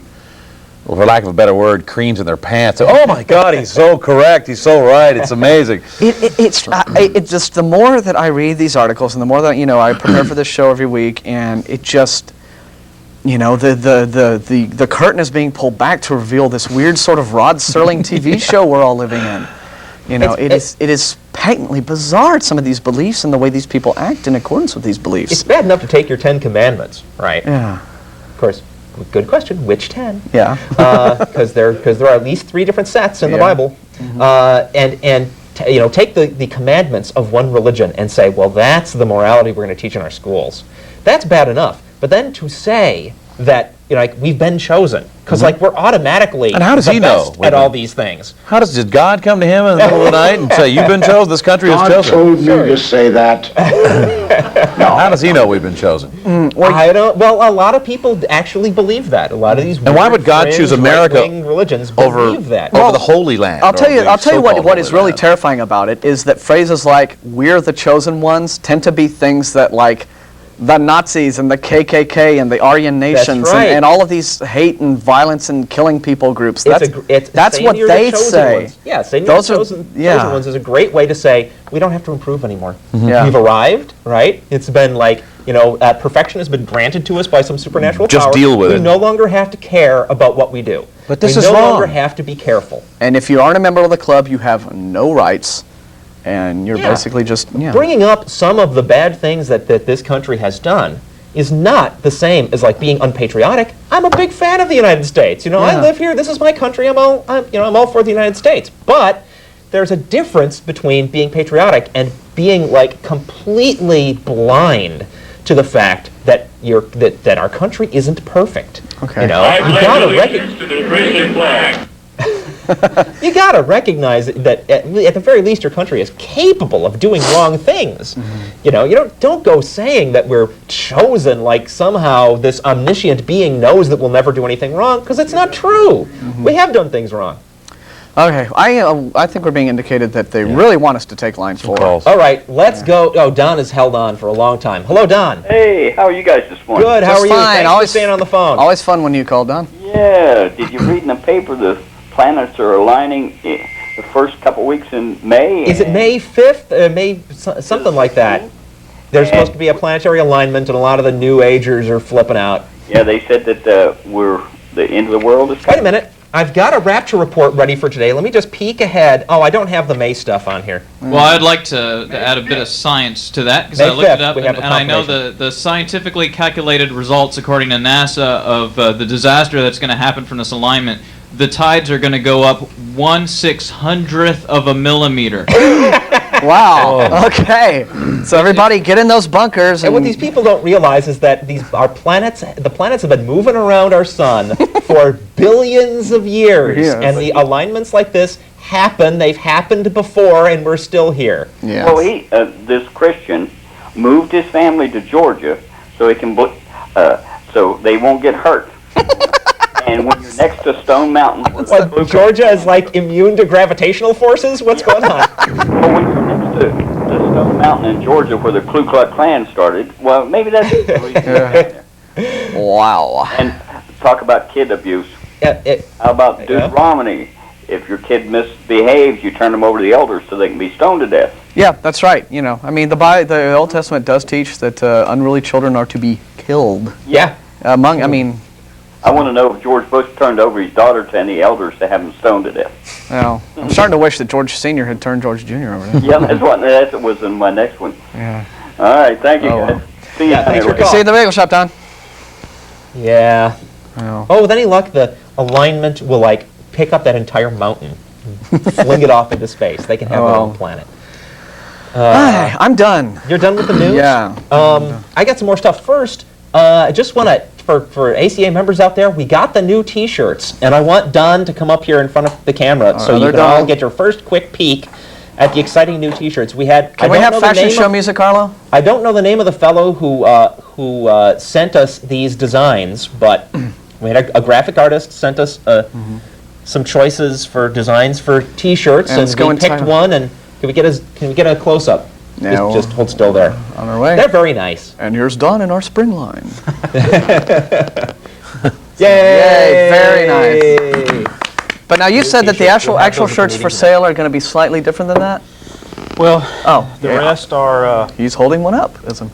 well, for lack of a better word, creams in their pants. Oh my God, he's so correct. He's so right. It's amazing. It's just the more that I read these articles, and the more that I prepare for this show every week, and it just, the curtain is being pulled back to reveal this weird sort of Rod Serling TV show we're all living in. It is patently bizarre, some of these beliefs and the way these people act in accordance with these beliefs. It's bad enough to take your 10 commandments, right? Yeah. Of course. Good question. Which 10? Yeah. Because there are at least 3 different sets in the Bible, take the commandments of one religion and say, well, that's the morality we're going to teach in our schools. That's bad enough. But then to say that like we've been chosen because like we're automatically And how does the he know best at all these things. Did God come to him in the middle of the night and say, "You've been chosen. This country is God chosen"? told me to say that. How does he know we've been chosen? I don't. Well, a lot of people actually believe that. A lot of these. And why would God choose America religions over believe that. over the Holy Land? I'll tell you what what is really terrifying about it is that phrases like "we're the chosen ones" tend to be things that like the Nazis and the KKK and the Aryan nations right. and all of these hate and violence and killing people groups. That's That's what saying you're they the chosen say. Ones. Yeah, saying Those you're are- chosen yeah. ones is a great way to say we don't have to improve anymore. Yeah. We've arrived, right? It's been like, perfection has been granted to us by some supernatural Just power. deal with we it. no longer have to care about what we do. But this we is no wrong. longer have to be careful. And if you aren't a member of the club, you have no rights, and you're Yeah. basically just Bringing up some of the bad things that this country has done is not the same as like being unpatriotic. I'm a big fan of the United States. I live here. This is my country. I'm all for the United States. But there's a difference between being patriotic and being like completely blind to the fact that that our country isn't perfect. Okay. You gotta recognize. You gotta recognize that at the very least your country is capable of doing wrong things. You don't go saying that we're chosen like somehow this omniscient being knows that we'll never do anything wrong, because it's not true. We have done things wrong. Okay, I think we're being indicated that they really want us to take line 4. All right, let's go. Oh, Don has held on for a long time. Hello, Don. Hey, how are you guys this morning? Good. How Just are you? fine. Thanks Always for staying on the phone. Always fun when you call, Don. Yeah. Did you read in the paper the planets are aligning the first couple weeks in May? Is it May 5th? Something like that. There's supposed to be a planetary alignment, and a lot of the New Agers are flipping out. Yeah, they said that the end of the world is coming. Wait a minute. I've got a rapture report ready for today. Let me just peek ahead. Oh, I don't have the May stuff on here. Well, I'd like to add a bit of science to that, because May I looked 5th, it up, we have a and I know confirmation. the scientifically calculated results, according to NASA, of the disaster that's going to happen from this alignment. The tides are going to go up 1/600th of a millimeter. Wow. Okay. So everybody get in those bunkers. And what these people don't realize is that the planets have been moving around our sun for billions of years, Yes. and the alignments like this happen. They've happened before, and we're still here. Yeah. Well, this Christian moved his family to Georgia so he can, so they won't get hurt. And when you're next to Stone Mountain, What, Georgia is like immune to gravitational forces? What's going on? well, when you're next to Stone Mountain in Georgia, where the Ku Klux Klan started, well, maybe that's the reason. There. Wow. And talk about kid abuse. How about Deuteronomy? If your kid misbehaves, you turn them over to the elders so they can be stoned to death. Yeah, that's right. I mean, the Old Testament does teach that unruly children are to be killed. Yeah. I want to know if George Bush turned over his daughter to any elders to have him stoned to death. Well, I'm starting to wish that George Sr. had turned George Jr. over there. Yeah, that was in my next one. Yeah. All right, thank you, Oh, guys. well. See you. Thanks for See you at the bagel shop, Don. Yeah. Oh. Oh, with any luck, the alignment will like pick up that entire mountain, and fling it off into space. They can have their own planet. I'm done. You're done with the news? Yeah. I got some more stuff. First, I just want to, for ACA members out there, we got the new T-shirts, and I want Don to come up here in front of the camera so you they're can all done. get your first quick peek at the exciting new T-shirts. We had. Can we have fashion show music, Carlo? I don't know the name of the fellow who sent us these designs, but we had a graphic artist sent us some choices for designs for T-shirts, And and let's go we in picked time. one. And can we get a close up? Yeah, Just hold still there. On our way. They're very nice. And here's Don in our spring line. Yay! Very nice. But now you New said that the T-shirts, we'll have actual those at the shirts meeting for tonight. sale are going to be slightly different than that? Well, the yeah. rest are He's holding one up, isn't he?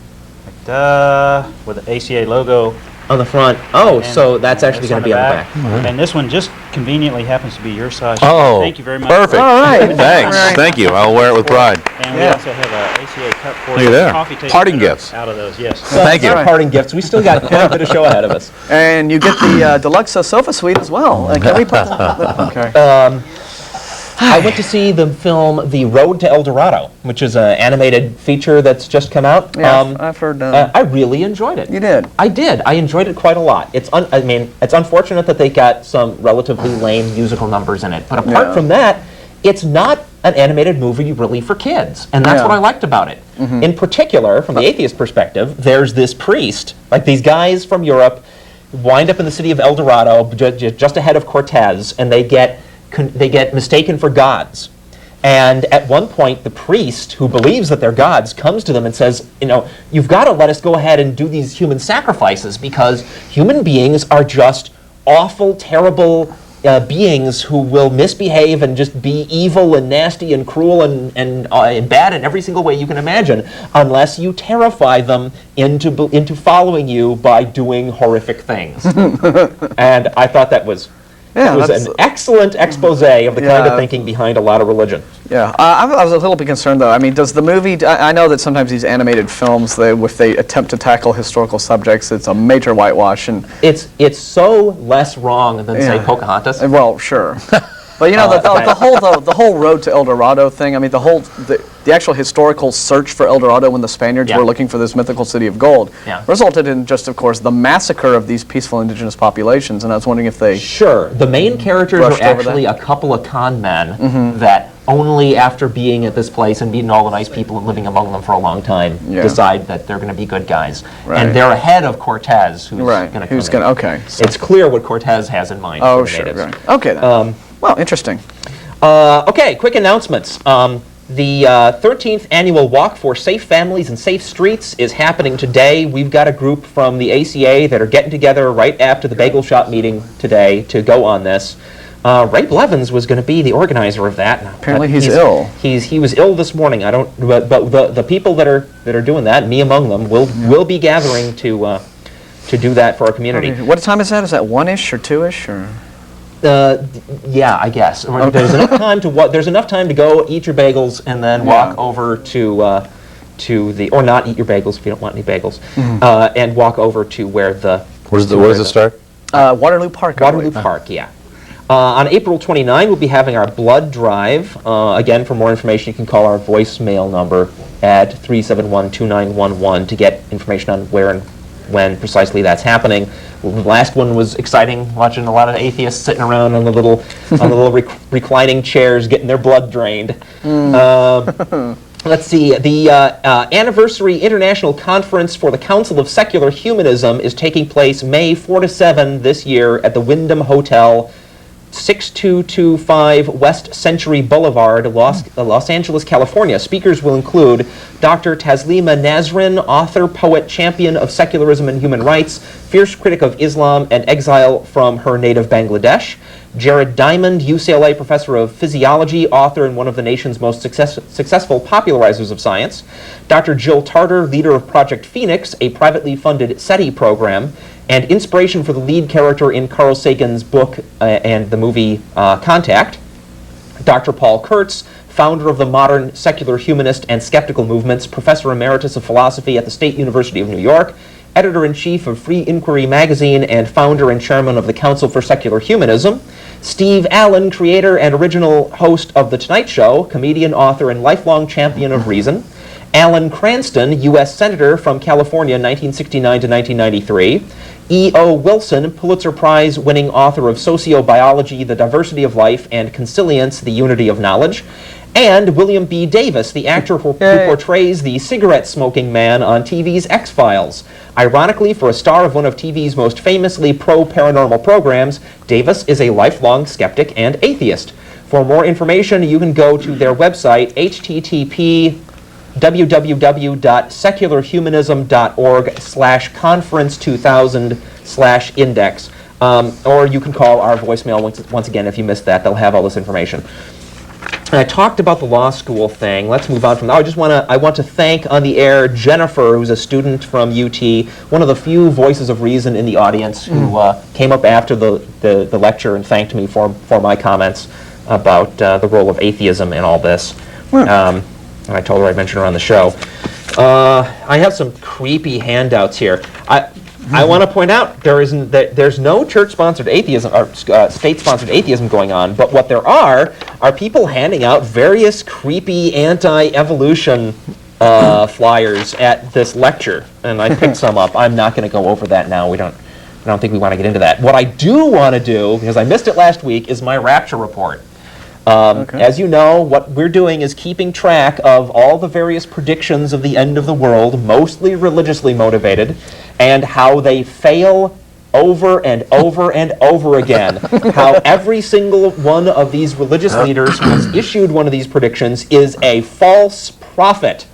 with the ACA logo. On the front. Oh, And so that's actually it's going to be on the back. And this one just conveniently happens to be your size. Oh, Thank you very much. perfect. All right. Thanks. All right. Thank you. I'll wear it with pride. And we Yeah. also have a ACA cup for Look at that. coffee table Parting that are gifts. out of those. Yes. Thank you. Those are parting gifts. We still got quite a bit of show ahead of us. And you get the deluxe sofa suite as well. Can we put that? Okay. I went to see the film The Road to El Dorado, which is an animated feature that's just come out. Yeah, I've heard. I really enjoyed it. You did? I did. I enjoyed it quite a lot. I mean, it's unfortunate that they got some relatively lame musical numbers in it, but apart from that, it's not an animated movie really for kids, and that's what I liked about it. In particular, from the atheist perspective, there's this priest, like these guys from Europe, wind up in the city of El Dorado, just ahead of Cortez, and they get mistaken for gods. And at one point, the priest, who believes that they're gods, comes to them and says, you've got to let us go ahead and do these human sacrifices because human beings are just awful, terrible beings who will misbehave and just be evil and nasty and cruel and bad in every single way you can imagine, unless you terrify them into following you by doing horrific things. And I thought that was an excellent expose of the kind of thinking behind a lot of religion. Yeah, I was a little bit concerned though. I mean, does the movie? I know that sometimes these animated films, if they attempt to tackle historical subjects, it's a major whitewash, and it's so less wrong than say Pocahontas. Well, sure. But the whole Road to El Dorado thing. I mean, the actual historical search for El Dorado when the Spaniards were looking for this mythical city of gold resulted in just, of course, the massacre of these peaceful indigenous populations. And I was wondering if they the main characters are actually a couple of con men that only after being at this place and meeting all the nice people and living among them for a long time decide that they're going to be good guys. And they're ahead of Cortez, who's going to come in. Okay. So it's clear what Cortez has in mind for the natives. Right. Okay, then. Well, interesting. Okay, quick announcements. The 13th annual Walk for Safe Families and Safe Streets is happening today. We've got a group from the ACA that are getting together right after the bagel shop meeting today to go on this. Ray Blevins was going to be the organizer of that. Apparently he's ill. He was ill this morning. I don't. But the people that are doing that, me among them, will be gathering to do that for our community. Okay. What time is that? Is that 1-ish or 2-ish or? Yeah, I guess. Okay. There's enough time to there's enough time to go eat your bagels and then walk over to the, or not eat your bagels if you don't want any bagels, and walk over to where the. Where does it start? Waterloo Park. Waterloo Park, yeah. On April 29, we'll be having our blood drive. Again, for more information, you can call our voicemail number at 371-2911 to get information on where and when precisely that's happening. The last one was exciting, watching a lot of atheists sitting around on the little reclining chairs getting their blood drained. Let's see, the Anniversary International Conference for the Council of Secular Humanism is taking place May 4 to 7 this year at the Wyndham Hotel, 6225 West Century Boulevard, Los Angeles, California. Speakers will include Dr. Taslima Nasrin, author, poet, champion of secularism and human rights, fierce critic of Islam, and exile from her native Bangladesh. Jared Diamond, UCLA professor of physiology, author, and one of the nation's most successful popularizers of science. Dr. Jill Tarter, leader of Project Phoenix, a privately funded SETI program, and inspiration for the lead character in Carl Sagan's book and the movie Contact. Dr. Paul Kurtz, founder of the modern secular humanist and skeptical movements, professor emeritus of philosophy at the State University of New York, editor-in-chief of Free Inquiry magazine, and founder and chairman of the Council for Secular Humanism. Steve Allen, creator and original host of The Tonight Show, comedian, author, and lifelong champion of reason. Alan Cranston, U.S. Senator from California, 1969 to 1993. E.O. Wilson, Pulitzer Prize-winning author of Sociobiology, The Diversity of Life, and Consilience, The Unity of Knowledge. And William B. Davis, the actor who portrays the cigarette-smoking man on TV's X-Files. Ironically, for a star of one of TV's most famously pro-paranormal programs, Davis is a lifelong skeptic and atheist. For more information, you can go to their website, http://www.secularhumanism.org/conference2000/index. Or you can call our voicemail once again if you missed that. They'll have all this information. I talked about the law school thing. Let's move on from that. I want to thank on the air Jennifer, who's a student from UT, one of the few voices of reason in the audience, who came up after the lecture and thanked me for my comments about the role of atheism in all this. And I told her I'd mention her on the show. I have some creepy handouts here. I want to point out there's no church-sponsored atheism or state-sponsored atheism going on, but what there are people handing out various creepy anti-evolution flyers at this lecture, and I picked some up. I'm not going to go over that now. I don't think we want to get into that. What I do want to do, because I missed it last week, is my rapture report. As you know, what we're doing is keeping track of all the various predictions of the end of the world, mostly religiously motivated, and how they fail over and over and over again. How every single one of these religious leaders who has issued one of these predictions is a false prophet.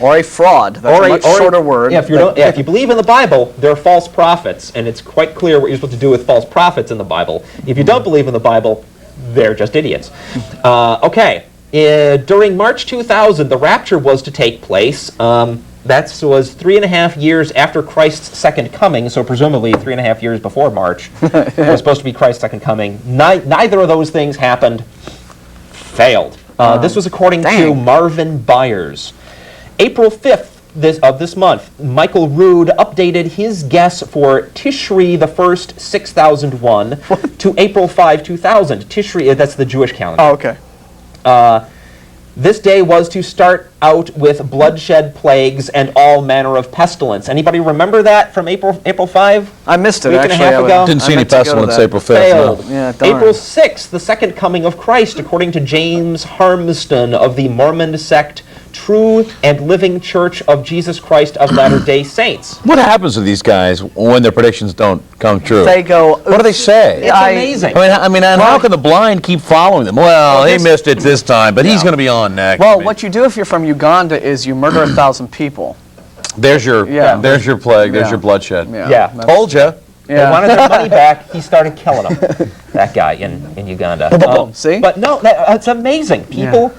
Or a fraud. That's a much shorter word. Yeah, if you believe in the Bible, they're false prophets, and it's quite clear what you're supposed to do with false prophets in the Bible. If you don't believe in the Bible, they're just idiots. Okay, during March 2000, the rapture was to take place. That was 3.5 years after Christ's second coming, so presumably 3.5 years before March. It was supposed to be Christ's second coming. Neither of those things happened. Failed. This was according to Marvin Byers. April 5th of this month, Michael Rood updated his guess for Tishri the 1st, 6001 to April 5, 2000. Tishri, that's the Jewish calendar. Oh, okay. This day was to start out with bloodshed, plagues, and all manner of pestilence. Anybody remember that from April 5? I missed it, week actually. And a half ago? Didn't see any pestilence April 5th. Failed. No. Yeah, darn. April 6th, the second coming of Christ, according to James Harmston of the Mormon sect, True and Living Church of Jesus Christ of Latter-day Saints. What happens to these guys when their predictions don't come true? They go. What do they say? It's amazing. I mean, and how can the blind keep following them? Well, he missed it this time, but he's going to be on next. Well, what you do if you're from Uganda is you murder 1,000 people. There's your plague. There's your bloodshed. Yeah. Told you. They wanted their money back. He started killing them. That guy in Uganda. See? But no, it's amazing. People.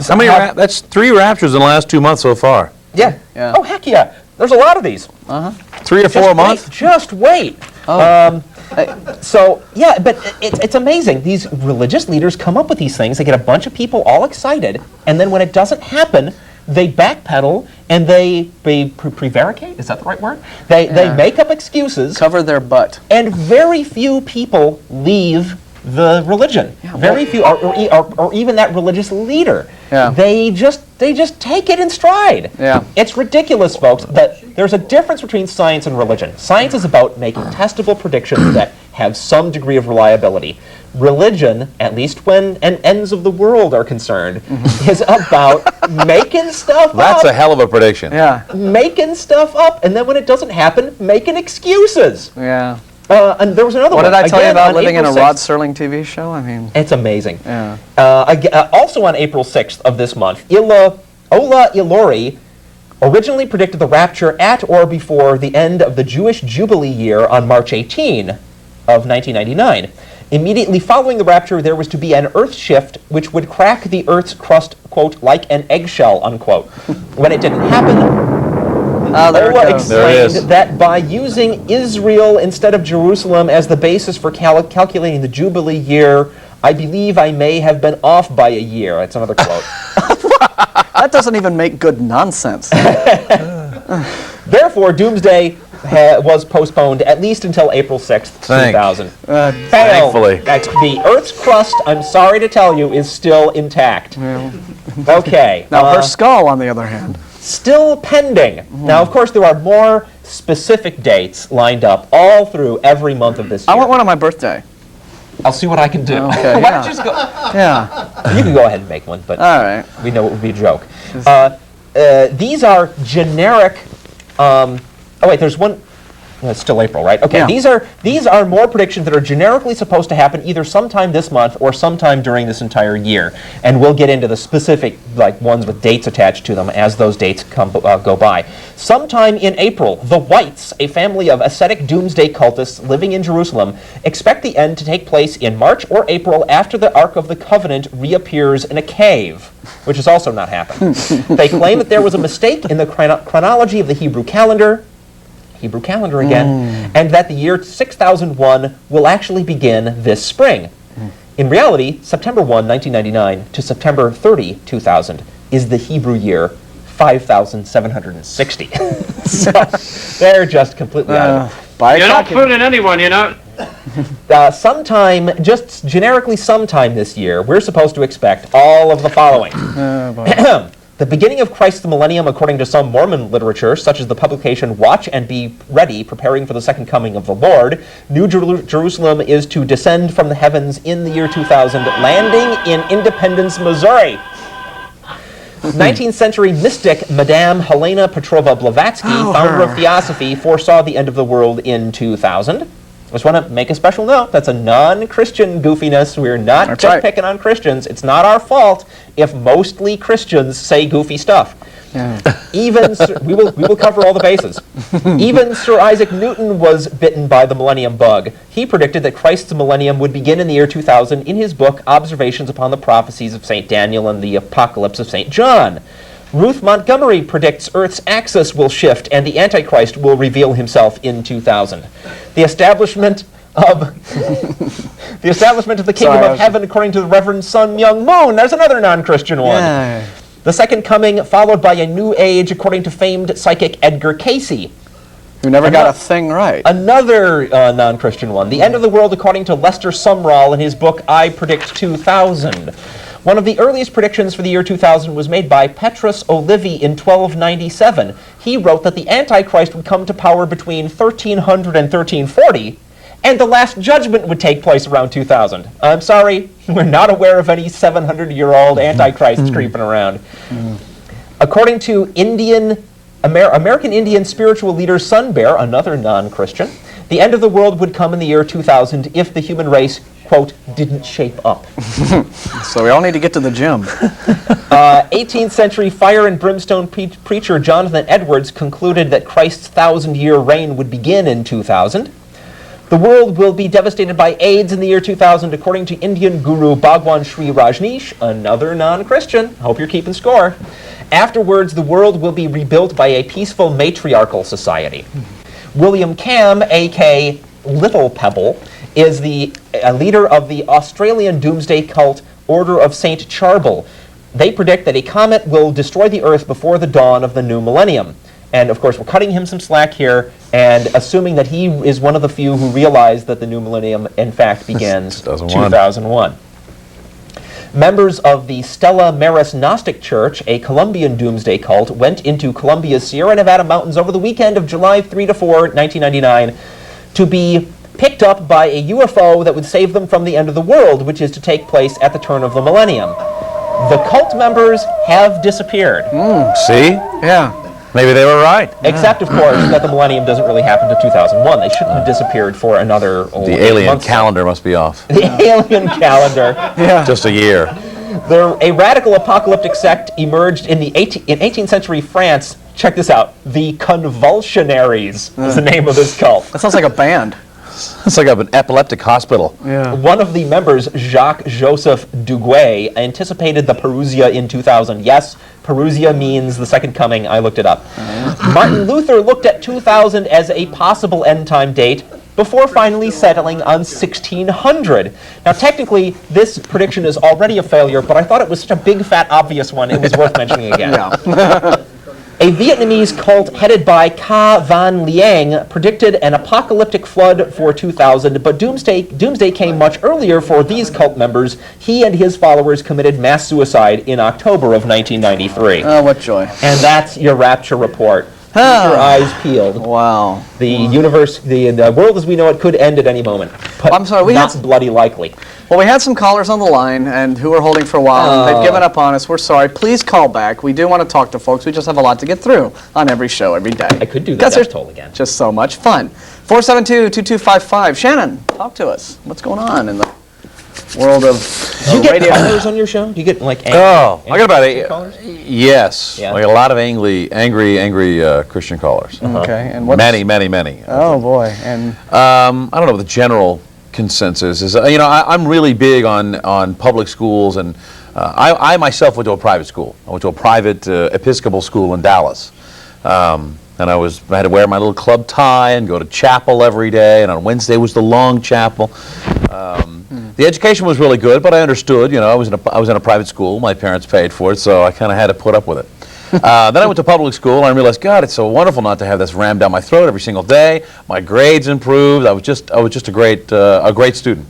How many? That's 3 raptures in the last 2 months so far. Yeah. Oh, heck yeah. There's a lot of these. 3 or 4 a month? Just wait. So, yeah, but it's amazing. These religious leaders come up with these things. They get a bunch of people all excited, and then when it doesn't happen, they backpedal and they prevaricate. Is that the right word? They make up excuses. Cover their butt. And very few people leave the religion. Very few, or even that religious leader. They just take it in stride. It's ridiculous, folks. That there's a difference between science and religion. Science is about making testable predictions that have some degree of reliability. Religion, at least when ends of the world are concerned, is about making stuff up. That's a hell of a prediction. Making stuff up, and then when it doesn't happen, making excuses. And there was another one. What did I tell you about on living in a April Rod 6th. Serling TV show? I mean, it's amazing. Also on April 6th of this month, Ola Ilori originally predicted the rapture at or before the end of the Jewish Jubilee year on March 18 of 1999. Immediately following the rapture, there was to be an earth shift which would crack the earth's crust, quote, like an eggshell, unquote. When it didn't happen, Ola explained that by using Israel instead of Jerusalem as the basis for calculating the Jubilee year, I believe I may have been off by a year. That's another quote. that doesn't even make good nonsense. Therefore, Doomsday was postponed at least until April 6th, 2000. Thankfully. The Earth's crust, I'm sorry to tell you, is still intact. Okay. Now, her skull, on the other hand. Still pending. Now, of course, there are more specific dates lined up all through every month of this year. I want one on my birthday. I'll see what I can do. Okay, Why don't you just go? You can go ahead and make one, but all right. We know it would be a joke. These are generic. Oh wait, there's one. It's still April, right? Okay. Yeah. These are more predictions that are generically supposed to happen either sometime this month or sometime during this entire year, and we'll get into the specific ones with dates attached to them as those dates go by. Sometime in April, the Whites, a family of ascetic doomsday cultists living in Jerusalem, expect the end to take place in March or April after the Ark of the Covenant reappears in a cave, which has also not happened. They claim that there was a mistake in the chronology of the Hebrew calendar again, and that the year 6001 will actually begin this spring. In reality, September 1, 1999 to September 30, 2000 is the Hebrew year 5,760. So they're just completely out of it. You're not fooling anyone, you know. Sometime, just generically sometime this year, we're supposed to expect all of the following. The beginning of Christ's millennium, according to some Mormon literature, such as the publication Watch and Be Ready, Preparing for the Second Coming of the Lord, New Jerusalem is to descend from the heavens in the year 2000, landing in Independence, Missouri. 19th century mystic Madame Helena Petrova Blavatsky, founder of Theosophy, foresaw the end of the world in 2000. I just want to make a special note. That's a non-Christian goofiness. We're not just picking on Christians. It's not our fault if mostly Christians say goofy stuff. Yeah. Even we will cover all the bases. Even Sir Isaac Newton was bitten by the millennium bug. He predicted that Christ's millennium would begin in the year 2000 in his book Observations upon the Prophecies of St. Daniel and the Apocalypse of St. John. Ruth Montgomery predicts Earth's axis will shift and the Antichrist will reveal himself in 2000. The establishment of the kingdom of heaven, according to the Reverend Sun Myung Moon. There's another non-Christian one. Yeah. The second coming, followed by a new age, according to famed psychic Edgar Cayce. Who never got a thing right. Another non-Christian one. The end of the world, according to Lester Sumrall in his book I Predict 2000. One of the earliest predictions for the year 2000 was made by Petrus Olivi in 1297. He wrote that the Antichrist would come to power between 1300 and 1340, and the Last Judgment would take place around 2000. I'm sorry, we're not aware of any 700-year-old Antichrists creeping around. According to American Indian spiritual leader Sun Bear, another non-Christian, the end of the world would come in the year 2000 if the human race, quote, didn't shape up. So we all need to get to the gym. 18th century fire and brimstone preacher Jonathan Edwards concluded that Christ's 1,000-year reign would begin in 2000. The world will be devastated by AIDS in the year 2000, according to Indian guru Bhagwan Sri Rajneesh, another non-Christian. Hope you're keeping score. Afterwards, the world will be rebuilt by a peaceful matriarchal society. William Cam, a.k.a. Little Pebble, is the leader of the Australian doomsday cult Order of St. Charbel. They predict that a comet will destroy the Earth before the dawn of the new millennium. And of course, we're cutting him some slack here and assuming that he is one of the few who realize that the new millennium, in fact, begins 2001. Members of the Stella Maris Gnostic Church, a Colombian doomsday cult, went into Colombia's Sierra Nevada mountains over the weekend of July 3 to 4, 1999, to be picked up by a UFO that would save them from the end of the world, which is to take place at the turn of the millennium. The cult members have disappeared. See? Yeah. Maybe they were right. Except, of course, that the millennium doesn't really happen to 2001. They shouldn't have disappeared for another The alien calendar must be off. The alien calendar. Yeah. Just a year. A radical apocalyptic sect emerged in 18th century France. Check this out. The Convulsionaries is the name of this cult. That sounds like a band. It's like an epileptic hospital. Yeah. One of the members, Jacques-Joseph Duguay, anticipated the Parousia in 2000. Yes, Parousia means the second coming. I looked it up. Martin Luther looked at 2000 as a possible end-time date before finally settling on 1600. Now, technically, this prediction is already a failure, but I thought it was such a big, fat, obvious one, it was worth mentioning again. Yeah. A Vietnamese cult headed by Ca Van Liang predicted an apocalyptic flood for 2000, but doomsday came much earlier for these cult members. He and his followers committed mass suicide in October of 1993. Oh, what joy. And that's your rapture report. Keep your eyes peeled. Wow. The universe, the world as we know it could end at any moment. But I'm sorry, that's bloody likely. Well, we had some callers on the line and who were holding for a while. And they've given up on us. We're sorry. Please call back. We do want to talk to folks. We just have a lot to get through on every show, every day. I could do that death toll again. Just so much fun. 472-2255. Shannon, talk to us. What's going on in the world of Do you get radio? callers on your show? Do you get like I got about callers? Yes. Yeah. Like a lot of angry Christian callers. Okay. And what's, Many. Oh, boy. And I don't know what the general consensus is. I'm really big on public schools, and I myself went to a private school. I went to a private Episcopal school in Dallas. And I had to wear my little club tie and go to chapel every day, and on Wednesday was the long chapel. The education was really good, but I understood, I was in a private school. My parents paid for it, so I kind of had to put up with it. Then I went to public school, and I realized, God, it's so wonderful not to have this rammed down my throat every single day. My grades improved. I was just a great student.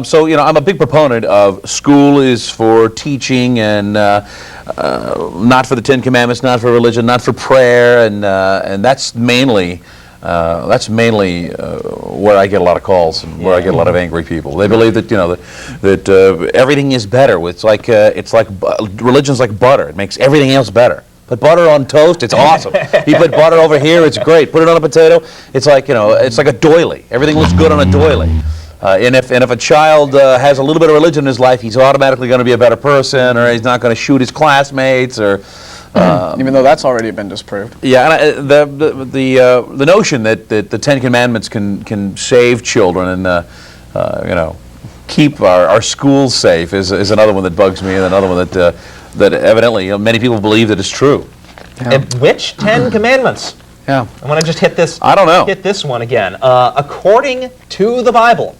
So I'm a big proponent of school is for teaching and not for the Ten Commandments, not for religion, not for prayer, and that's mainly where I get a lot of calls and where I get a lot of angry people. They believe that that everything is better. It's like religion's like butter. It makes everything else better. Put butter on toast, it's awesome. You put butter over here, it's great. Put it on a potato, it's like it's like a doily. Everything looks good on a doily. And if a child has a little bit of religion in his life, he's automatically going to be a better person, or he's not going to shoot his classmates, or even though that's already been disproved. Yeah, and the notion that the Ten Commandments can save children and keep our schools safe is another one that bugs me, and another one that evidently many people believe that is true. Yeah. And which 10 Commandments? Yeah. I want to just hit this. I don't know. Hit this one again. According to the Bible,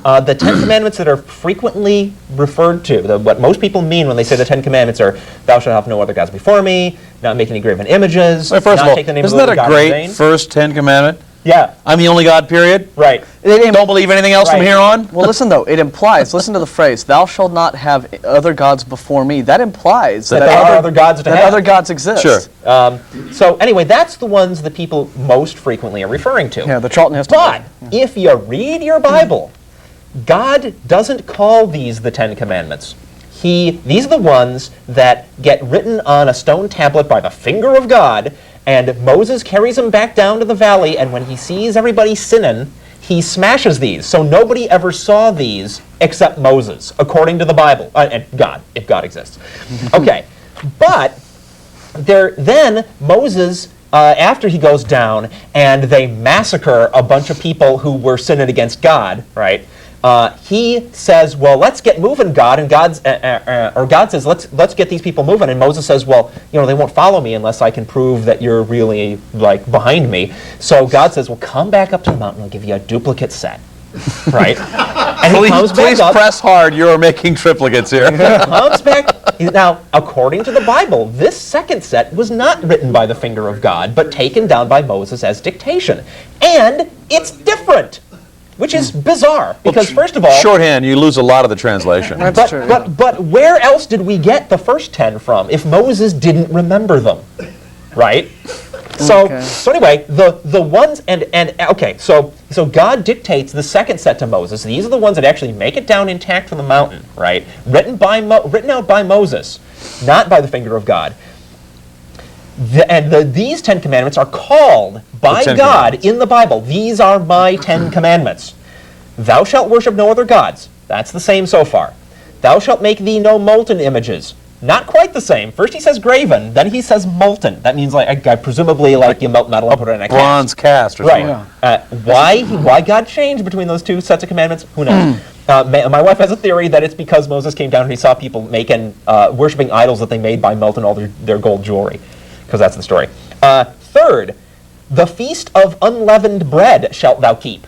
the 10 Commandments that are frequently referred to, what most people mean when they say the 10 Commandments are, thou shalt have no other gods before me, not make any graven images, Well, first not of all, take the name isn't of that the a Lord God in great vain. first 10 Commandment? Yeah. I'm the only God, period? Right. Don't believe anything else from Right. here on? Well, listen though, it implies, listen to the phrase, thou shalt not have other gods before me. That implies That there are other gods to that have. other gods exist. Sure. So anyway, that's the ones that people most frequently are referring to. Yeah, the Charlton has to. But if you read your Bible, God doesn't call these the 10 Commandments. These are the ones that get written on a stone tablet by the finger of God, and Moses carries them back down to the valley, and when he sees everybody sinning, he smashes these. So nobody ever saw these except Moses, according to the Bible, and God, if God exists. Okay, but then Moses, after he goes down and they massacre a bunch of people who were sinning against God, right? He says, well, let's get moving, God, and God says, let's get these people moving, and Moses says, well, they won't follow me unless I can prove that you're really behind me. So God says, well, come back up to the mountain, I'll give you a duplicate set, right? And he comes back Please up. press hard. You're making triplicates here. Comes back. Now, according to the Bible, this second set was not written by the finger of God, but taken down by Moses as dictation, and it's different. Which is bizarre, because first of all... Shorthand, you lose a lot of the translation. That's true. But where else did we get the first 10 from if Moses didn't remember them, right? So anyway, the ones, okay, so God dictates the second set to Moses. These are the ones that actually make it down intact from the mountain, right? Written out by Moses, not by the finger of God. These 10 Commandments are called by God in the Bible. These are my 10 Commandments. Thou shalt worship no other gods. That's the same so far. Thou shalt make thee no molten images. Not quite the same. First he says graven, then he says molten. That means presumably you melt metal and put it in a bronze cast or something. Right. Why God changed between those two sets of commandments? Who knows? My wife has a theory that it's because Moses came down and he saw people worshiping idols that they made by melting all their gold jewelry. Because that's the story. Third, the feast of unleavened bread shalt thou keep.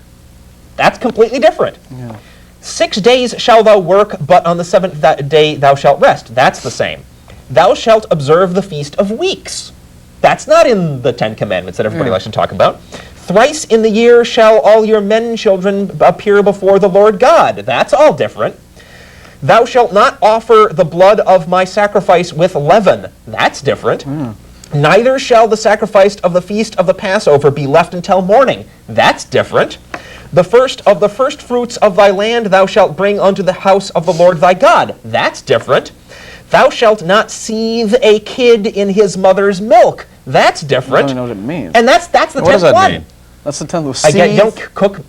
That's completely different. Yeah. 6 days shalt thou work, but on the seventh day thou shalt rest. That's the same. Thou shalt observe the feast of weeks. That's not in the 10 Commandments that everybody likes to talk about. Thrice in the year shall all your men children appear before the Lord God. That's all different. Thou shalt not offer the blood of my sacrifice with leaven. That's different. Neither shall the sacrifice of the feast of the Passover be left until morning. That's different. The first of the first fruits of thy land thou shalt bring unto the house of the Lord thy God. That's different. Thou shalt not seethe a kid in his mother's milk. That's different. I don't know what it means. And that's the 10th one. What does that mean? That's the 10th. Again, you don't cook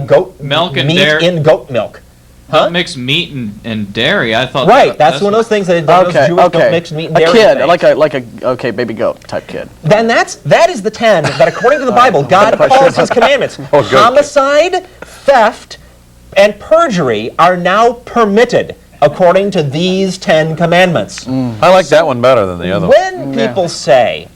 goat Milk and meat dairy. in goat milk. Don't mix meat and dairy. I thought Right, that's one of those things that those Jewish don't mix meat and dairy. A kid, things. like a baby goat type kid. Then that is the 10 that according to the Bible, God calls his commandments. Homicide, theft, and perjury are now permitted according to these 10 commandments. I like that one better than the other one. When people say,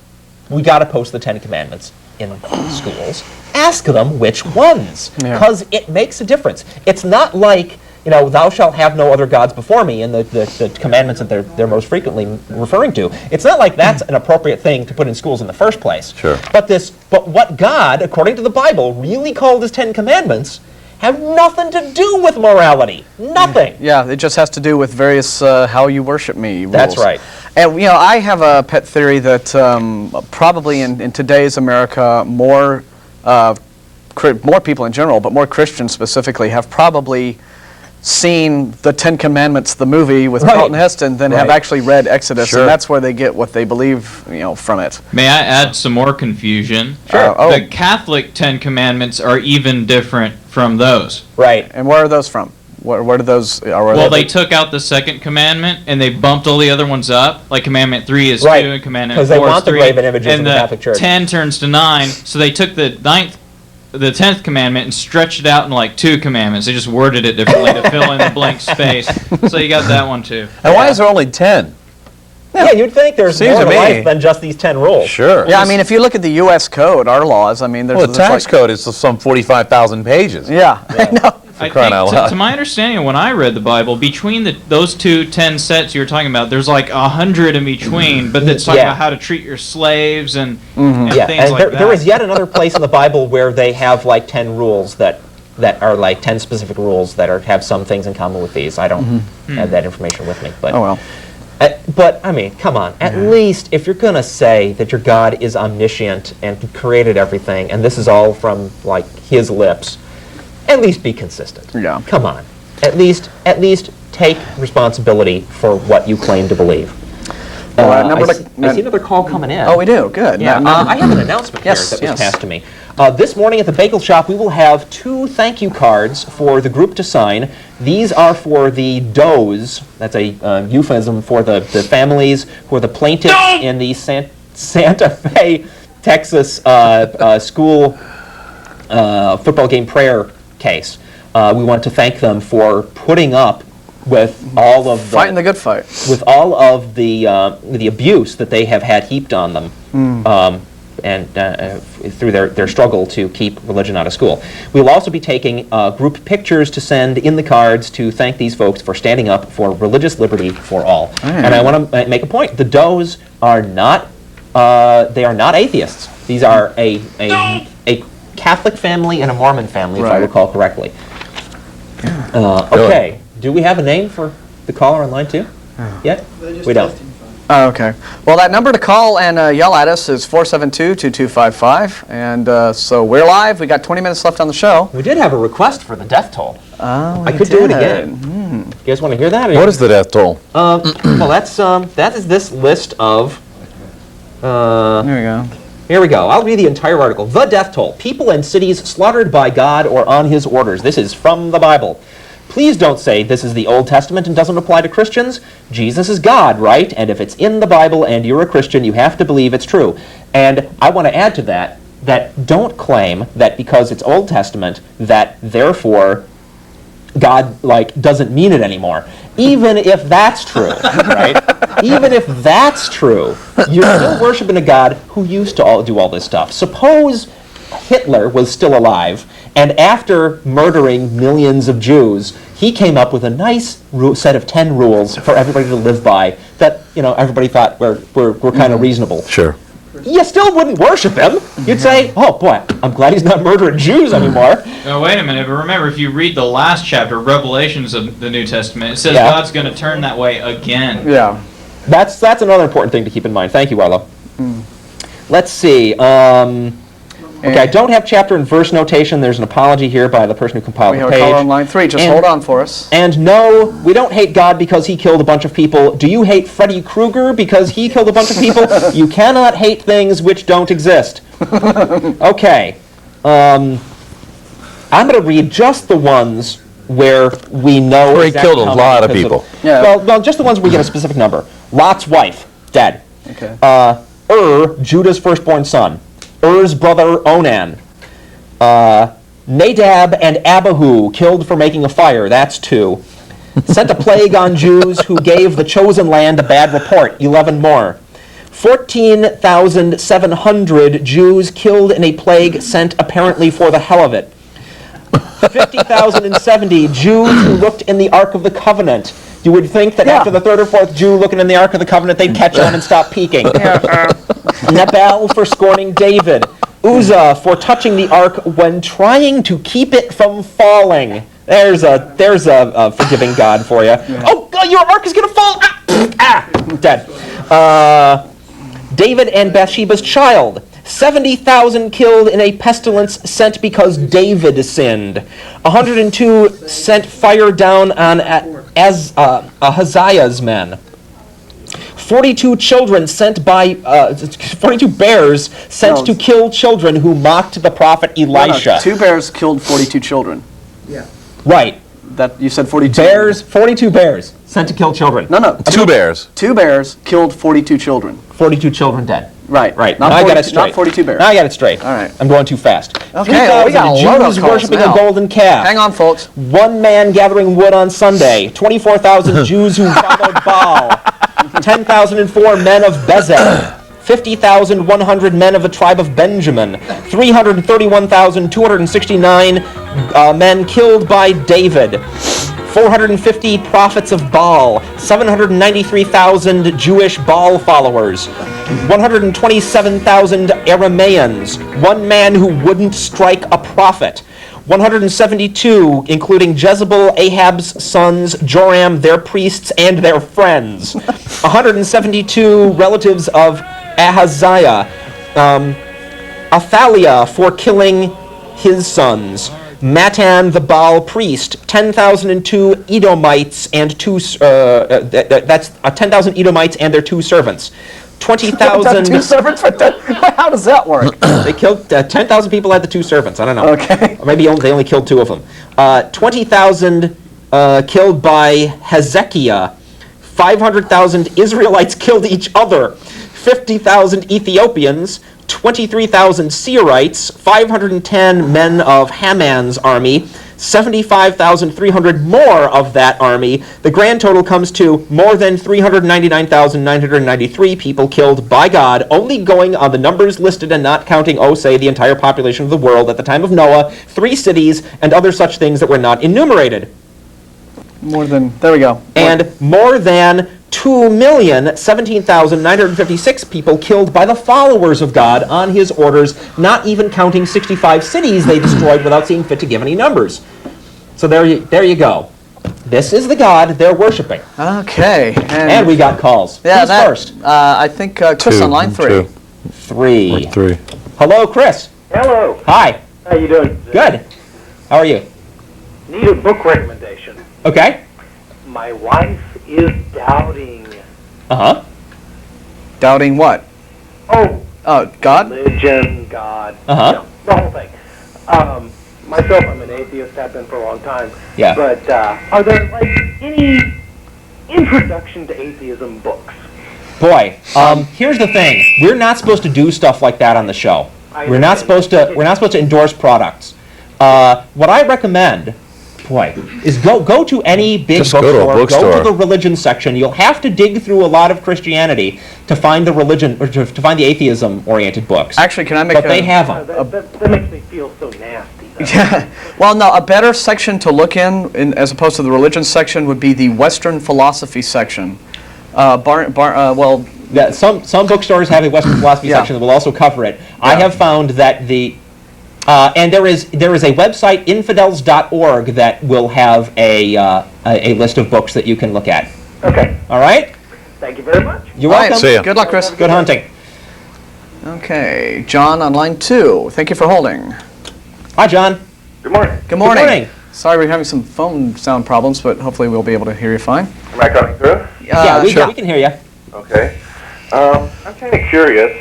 we got to post the 10 commandments in schools, ask them which ones, because it makes a difference. It's not like thou shalt have no other gods before me, and the commandments that they're most frequently referring to. It's not like that's an appropriate thing to put in schools in the first place. Sure. But what God, according to the Bible, really called his 10 Commandments have nothing to do with morality. Nothing. Yeah, it just has to do with various how you worship me rules. That's right. And I have a pet theory that probably in today's America, more people in general, but more Christians specifically, have probably seen the 10 Commandments, the movie with Charlton Heston, than have actually read Exodus, Sure. and that's where they get what they believe, from it. May I add some more confusion? Sure. The Catholic 10 Commandments are even different from those. Right. And where are those from? Where do those? Well, they took out the second commandment and they bumped all the other ones up. Like Commandment 3 is 2 and Commandment 4 is 3. Because they want the graven images in the Catholic Church. 10 turns to 9, so they took the 10th commandment and stretched it out in like 2 commandments. They just worded it differently to fill in the blank space. So you got that one too. And why is there only 10? Yeah, you'd think there's more to life than just these 10 rules. Sure. Yeah, I mean, if you look at the U.S. code, our laws, I mean, there's... Well, the tax code is some 45,000 pages. Yeah, I know. I think, to my understanding, when I read the Bible, between those 10 sets you were talking about, there's like 100 in between, but it's talking about how to treat your slaves and things like that. There is yet another place in the Bible where they have like 10 rules that are like 10 specific rules that have some things in common with these. I don't have that information with me. But, oh, well. But, I mean, come on. At least, if you're going to say that your God is omniscient and created everything, and this is all from, like, his lips, at least be consistent. Yeah. Come on. At least take responsibility for what you claim to believe. I see another call coming in. Oh, we do? Good. Yeah, I have an announcement here that was passed to me. This morning at the bagel shop, we will have 2 thank you cards for the group to sign. These are for the does. That's a euphemism for the families who are the plaintiffs in the Santa Fe, Texas school football game prayer case. We want to thank them for putting up with all of the fighting the good fight, with all of the abuse that they have had heaped on them, and through their struggle to keep religion out of school. We will also be taking group pictures to send in the cards to thank these folks for standing up for religious liberty for all. And I want to make a point: the does are not they are not atheists. These are a Catholic family and a Mormon family, if I recall correctly. Okay. Do we have a name for the caller on line 2 yet? We don't. Oh, okay. Well, that number to call and yell at us is 472-2255. And so we're live. We got 20 minutes left on the show. We did have a request for the death toll. Oh, I could do it again. You guys want to hear that? What is the death toll? Well, that is this list of... Here we go. Here we go. I'll read the entire article. The death toll. People and cities slaughtered by God or on his orders. This is from the Bible. Please don't say this is the Old Testament and doesn't apply to Christians. Jesus is God, right? And if it's in the Bible and you're a Christian, you have to believe it's true. And I want to add to that don't claim that because it's Old Testament that therefore God doesn't mean it anymore. Even if that's true, right? Even if that's true, you're still worshiping a God who used to do all this stuff. Suppose Hitler was still alive, and after murdering millions of Jews, he came up with a nice set of 10 rules for everybody to live by that, everybody thought were kind of reasonable. Sure. You still wouldn't worship him. You'd say, oh boy, I'm glad he's not murdering Jews anymore. No, wait a minute. But remember, if you read the last chapter, Revelations of the New Testament, it says God's going to turn that way again. Yeah. That's another important thing to keep in mind. Thank you, Arlo. Let's see. Okay, I don't have chapter and verse notation. There's an apology here by the person who compiled the page. We have a caller on line 3. Just hold on for us. And no, we don't hate God because he killed a bunch of people. Do you hate Freddy Krueger because he killed a bunch of people? You cannot hate things which don't exist. Okay. I'm going to read just the ones where we know where he killed a lot of people. Well, just the ones where we get a specific number. Lot's wife, dead. Okay. Judah's firstborn son. Er's brother Onan. Nadab and Abihu killed for making a fire. That's 2. Sent a plague on Jews who gave the chosen land a bad report. 11 more. 14,700 Jews killed in a plague sent apparently for the hell of it. 50,070 Jews who looked in the Ark of the Covenant. You would think that after the third or fourth Jew looking in the Ark of the Covenant, they'd catch on and stop peeking. Nabal for scorning David. Uzzah for touching the Ark when trying to keep it from falling. There's a forgiving God for you. Oh, God, your Ark is going to fall! Dead. David and Bathsheba's child. 70,000 killed in a pestilence sent because David sinned. 102 sent fire down on Ahaziah's men. 42 children sent by 42 bears sent to kill children who mocked the prophet Elisha. No, 2 bears killed 42 children. Yeah. Right. That you said 42 bears. 42 bears sent to kill children. No. 2 bears. 2 bears killed 42 children. 42 children dead. Right. Right. Not now 40, I got it straight. Not 42 bears. Now I got it straight. All right. I'm going too fast. Okay, well, we got a load of Jews calls worshiping now. a golden calf. Hang on, folks. 1 man gathering wood on Sunday. 24,000 Jews who followed Baal. 10,004 men of Bezek. 50,100 men of the tribe of Benjamin. 331,269 men killed by David. 450 prophets of Baal, 793,000 Jewish Baal followers, 127,000 Arameans, 1 man who wouldn't strike a prophet, 172, including Jezebel, Ahab's sons, Joram, their priests, and their friends, 172 relatives of Ahaziah, Athaliah for killing his sons, Matan the Baal priest, 10,002 Edomites and 2 that's 10,000 Edomites and their 2 servants. 20,000 2 servants? How does that work? They killed 10,000 people had the 2 servants. I don't know. Okay. Or maybe they only killed 2 of them. 20,000 killed by Hezekiah. 500,000 Israelites killed each other. 50,000 Ethiopians. 23,000 Seirites, 510 men of Haman's army, 75,300 more of that army. The grand total comes to more than 399,993 people killed by God, only going on the numbers listed and not counting, say, the entire population of the world at the time of Noah, 3 cities, and other such things that were not enumerated. There we go. And more than 2,017,956 people killed by the followers of God on his orders, not even counting 65 cities they destroyed without seeing fit to give any numbers. So there you go. This is the God they're worshiping. Okay. And we got calls. Yeah, Who's first? I think Chris on line 3. 3. 3. Hello, Chris. Hello. Hi. How you doing? Good. How are you? Need a book recommendation. Okay. My wife is doubting. Uh-huh. Doubting what? Oh, God? Religion, God. Uh-huh. The whole thing. Myself, I'm an atheist. Have been for a long time. Yeah. But are there any introduction to atheism books? Boy, here's the thing. We're not supposed to do stuff like that on the show. We're not supposed to endorse products. What I recommend, is go to any big bookstore, go to the religion section. You'll have to dig through a lot of Christianity to find the religion, or to find the atheism-oriented books. Actually, can I make But they have them. That makes me feel so nasty. Yeah. Well, no, a better section to look in as opposed to the religion section would be the Western philosophy section. Some bookstores have a Western philosophy section that will also cover it. Yeah. I have found that and there is a website, infidels.org, that will have a list of books that you can look at. Okay. All right? Thank you very much. You're welcome. See ya. Good luck, Chris. Good hunting. Okay, John on line 2. Thank you for holding. Hi, John. Good morning. Good morning. Good morning. Sorry we're having some phone sound problems, but hopefully we'll be able to hear you fine. Am I coming through? Yeah, we can hear you. Okay. I'm kind of curious.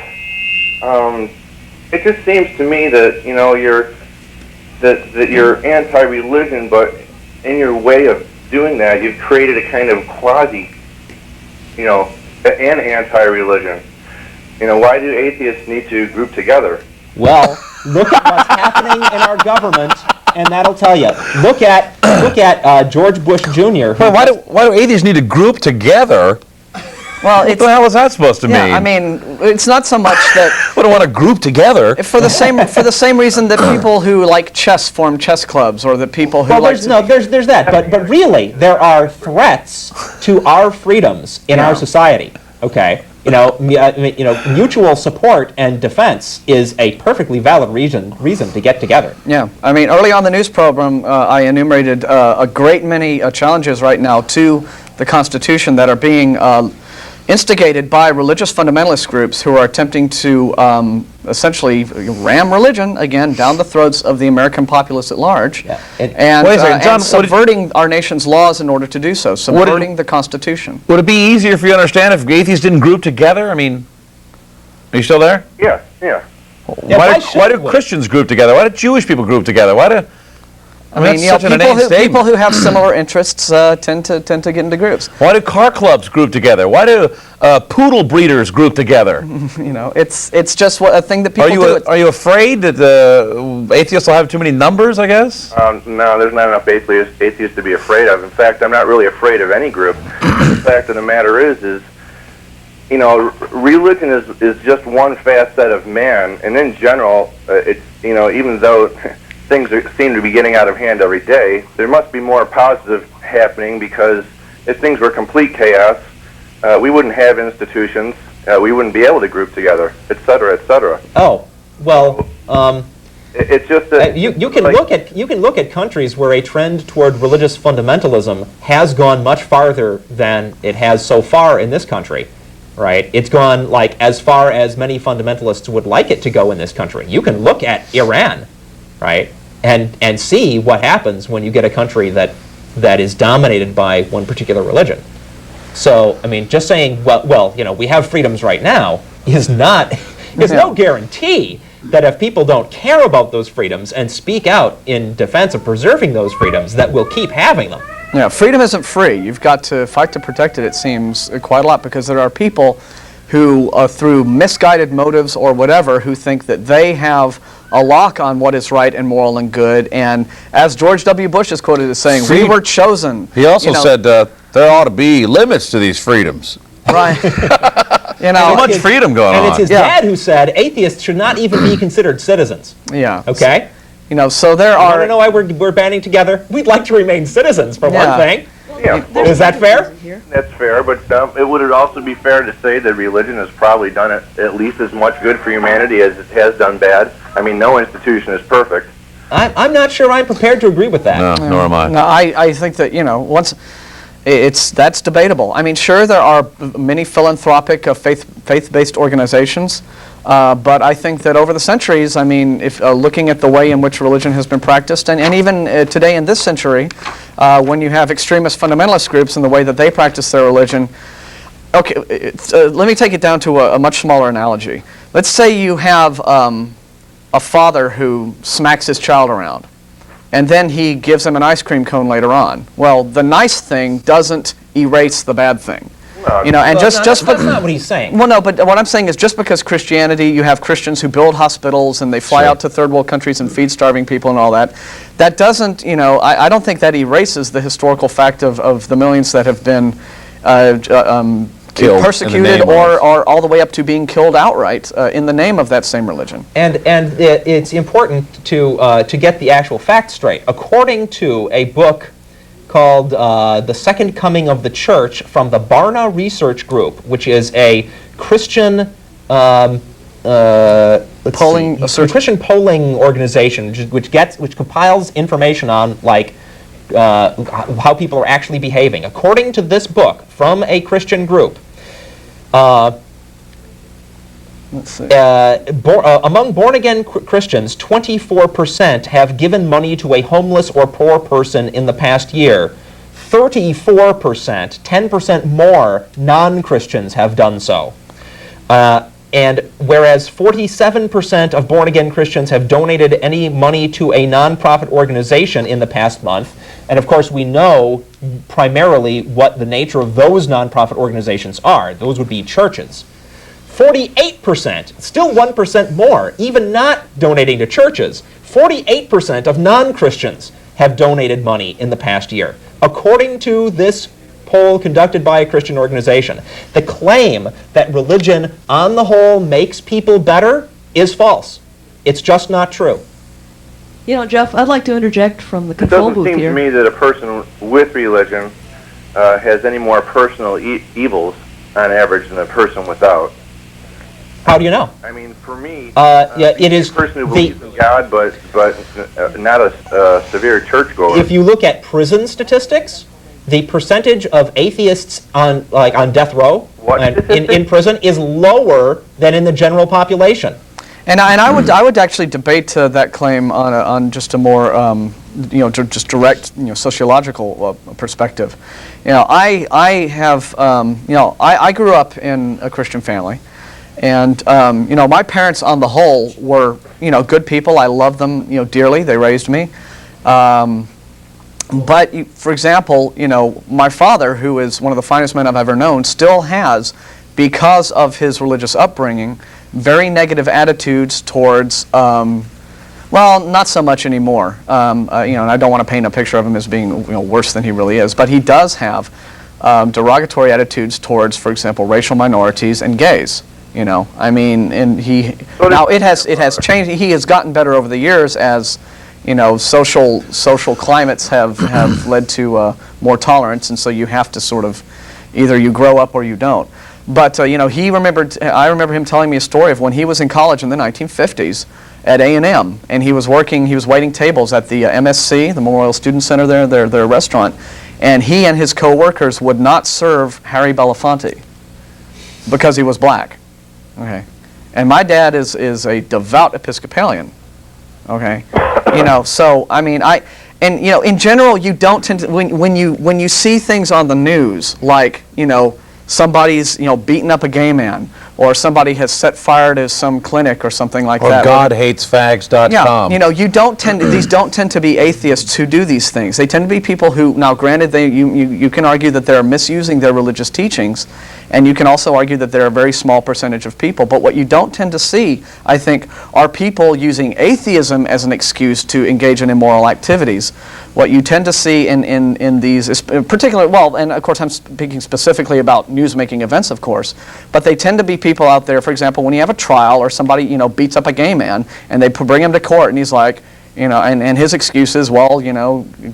It just seems to me that you're anti-religion, but in your way of doing that, you've created a kind of an anti-religion. Why do atheists need to group together? Well, look at what's happening in our government, and that'll tell you. Look at George Bush Jr. Well, why do atheists need to group together? Well, what the hell is that supposed to mean? I mean, it's not so much that we don't want to group together. For the same reason that people who like chess form chess clubs, or that people who there's that, but really there are threats to our freedoms in our society. Okay, mutual support and defense is a perfectly valid reason to get together. Yeah, I mean, early on the news program, I enumerated a great many challenges right now to the Constitution that are being instigated by religious fundamentalist groups who are attempting to essentially ram religion, again, down the throats of the American populace at large, and subverting our nation's laws in order to do so, subverting the Constitution. Would it be easier for you to understand if atheists didn't group together? I mean, are you still there? Yeah. Why do Christians group together? Why do Jewish people group together? Why do... I mean, people who have similar interests tend to get into groups. Why do car clubs group together? Why do poodle breeders group together? It's just a thing that people do. Are you afraid that atheists will have too many numbers, I guess? No, there's not enough atheists to be afraid of. In fact, I'm not really afraid of any group. The fact of the matter is religion is just one facet of man, and in general, it's even though things seem to be getting out of hand every day, there must be more positive happening, because if things were complete chaos, we wouldn't have institutions, we wouldn't be able to group together, etc., etc. Oh, well, it's just that you can look at countries where a trend toward religious fundamentalism has gone much farther than it has so far in this country. Right? It's gone like as far as many fundamentalists would like it to go in this country. You can look at Iran, right? And see what happens when you get a country that is dominated by one particular religion. So, I mean, just saying, well, we have freedoms right now is no guarantee that if people don't care about those freedoms and speak out in defense of preserving those freedoms, that we'll keep having them. Yeah, freedom isn't free. You've got to fight to protect it, it seems, quite a lot, because there are people who, through misguided motives or whatever, who think that they have a lock on what is right and moral and good. And as George W. Bush is quoted as saying, we were chosen. He also said there ought to be limits to these freedoms. Right. So much freedom going on. And it's his dad who said atheists should not even be considered citizens. Yeah. Okay? So there are... I don't know why we're banding together. We'd like to remain citizens, for one thing. Yeah. Is that fair? That's fair, but it would also be fair to say that religion has probably done at least as much good for humanity as it has done bad. I mean, no institution is perfect. I'm not sure I'm prepared to agree with that. No, nor am I. No, I think that, once... that's debatable. I mean, sure, there are many philanthropic, faith-based organizations, but I think that over the centuries, I mean, if looking at the way in which religion has been practiced, and even today in this century, when you have extremist fundamentalist groups and the way that they practice their religion, okay, let me take it down to a much smaller analogy. Let's say you have a father who smacks his child around, and then he gives him an ice cream cone later on. Well, the nice thing doesn't erase the bad thing. That's not what he's saying. Well, no, but what I'm saying is just because Christianity, you have Christians who build hospitals and they fly out to third world countries and feed starving people and all that, that doesn't, I don't think that erases the historical fact of the millions that have been persecuted or all the way up to being killed outright in the name of that same religion. And it's important to get the actual facts straight. According to a book called The Second Coming of the Church from the Barna Research Group, which is a Christian Christian polling organization, which compiles information on how people are actually behaving. According to this book from a Christian group, among born-again Christians, 24% have given money to a homeless or poor person in the past year. 34%, 10% more non-Christians have done so. And whereas 47% of born-again Christians have donated any money to a non-profit organization in the past month, and of course we know primarily what the nature of those non-profit organizations are. Those would be churches. 48%, still 1% more, even not donating to churches, 48% of non-Christians have donated money in the past year. According to this poll conducted by a Christian organization. The claim that religion on the whole makes people better is false. It's just not true. You know, Jeff, I'd like to interject from the It control doesn't booth seem here. to me that a person with religion has any more personal evils on average than a person without. How do you know? I mean, for me, yeah, it is a person who believes in God, but not a severe churchgoer. If you look at prison statistics, the percentage of atheists on death row and in prison is lower than in the general population. And I would actually debate that claim on just a more just direct sociological perspective. I grew up in a Christian family, and my parents on the whole were good people. I love them dearly. They raised me. But for example, my father, who is one of the finest men I've ever known, still has, because of his religious upbringing, very negative attitudes towards, well, not so much anymore. And I don't want to paint a picture of him as being worse than he really is, but he does have derogatory attitudes towards, for example, racial minorities and gays. I mean, and now it has changed. He has gotten better over the years as social climates have led to more tolerance, and so you have to sort of either you grow up or you don't. But I remember him telling me a story of when he was in college in the 1950s at A&M, and he was waiting tables at the MSC, the Memorial Student Center there, their restaurant, and he and his co-workers would not serve Harry Belafonte because he was black. Okay, and my dad is a devout Episcopalian. Okay, so I mean in general you don't tend to when you see things on the news like somebody's beating up a gay man, or somebody has set fire to some clinic or something like that. Or GodHatesFags.com. Yeah, these don't tend to be atheists who do these things. They tend to be people who, now granted, you can argue that they're misusing their religious teachings, and you can also argue that they're a very small percentage of people. But what you don't tend to see, I think, are people using atheism as an excuse to engage in immoral activities. What you tend to see in these, particular, well, and of course I'm speaking specifically about news-making events, of course, but they tend to be people out there, for example, when you have a trial or somebody, beats up a gay man, and they bring him to court, and he's like, and his excuse is, well,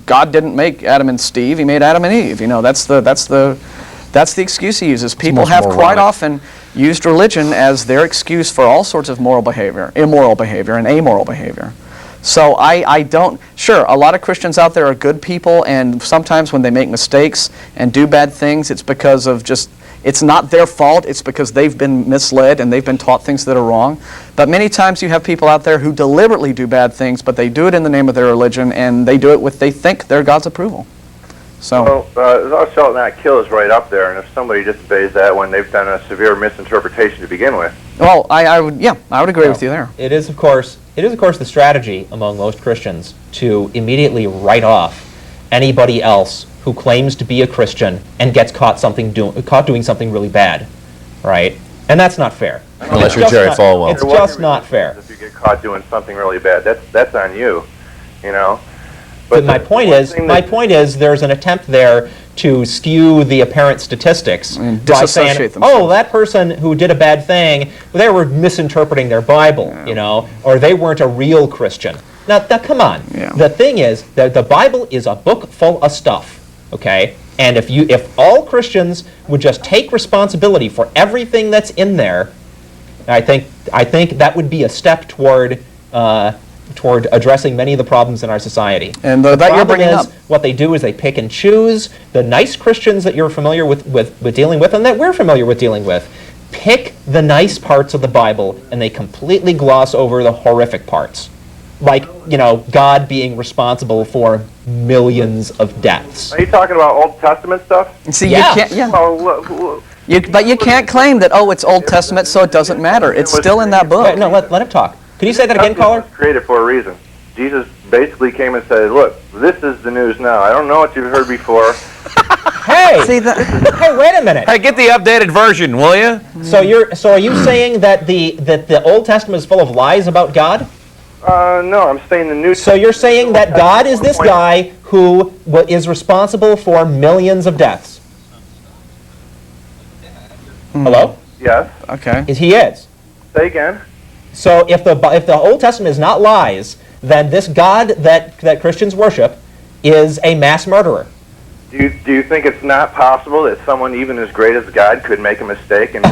God didn't make Adam and Steve, he made Adam and Eve. That's the excuse he uses. People have quite often used religion as their excuse for all sorts of immoral behavior, and amoral behavior. So I don't, sure, a lot of Christians out there are good people, and sometimes when they make mistakes and do bad things, it's because of it's not their fault, it's because they've been misled and they've been taught things that are wrong. But many times you have people out there who deliberately do bad things, but they do it in the name of their religion, and they do it they think they're God's approval. So, thou shalt not kill is right up there, and if somebody disobeys that when they've done a severe misinterpretation to begin with. Well, I would agree with you there. It is of course the strategy among most Christians to immediately write off anybody else who claims to be a Christian and gets caught doing something really bad, right? And that's not fair. Unless you're Jerry Falwell. It's just not fair. If you get caught doing something really bad, that's on you, But my point is, there's an attempt there to skew the apparent statistics by saying, oh, that person who did a bad thing, they were misinterpreting their Bible, or they weren't a real Christian. Now, come on. Yeah. The thing is that the Bible is a book full of stuff, okay? And if all Christians would just take responsibility for everything that's in there, I think that would be a step toward addressing many of the problems in our society. And the that you're bringing up, what they do is they pick and choose the nice Christians that you're familiar with dealing with, and that we're familiar with dealing with. Pick the nice parts of the Bible, and they completely gloss over the horrific parts, like God being responsible for millions of deaths. Are you talking about Old Testament stuff? See, yeah. You can't. Yeah. Well, but you can't claim that. Oh, it's Old Testament, so it doesn't matter. It's still in that book. Wait, no, let him talk. Can you say that again, caller? It was created for a reason. Jesus basically came and said, look, this is the news now. I don't know what you've heard before. Hey! Hey, wait a minute. Hey, get the updated version, will you? So are you saying that the Old Testament is full of lies about God? No, I'm saying the New Testament. So you're saying that God is this guy who is responsible for millions of deaths? Hello? Yes. Okay. He is. Say again. So if the Old Testament is not lies, then this God that Christians worship is a mass murderer. Do you think it's not possible that someone even as great as God could make a mistake and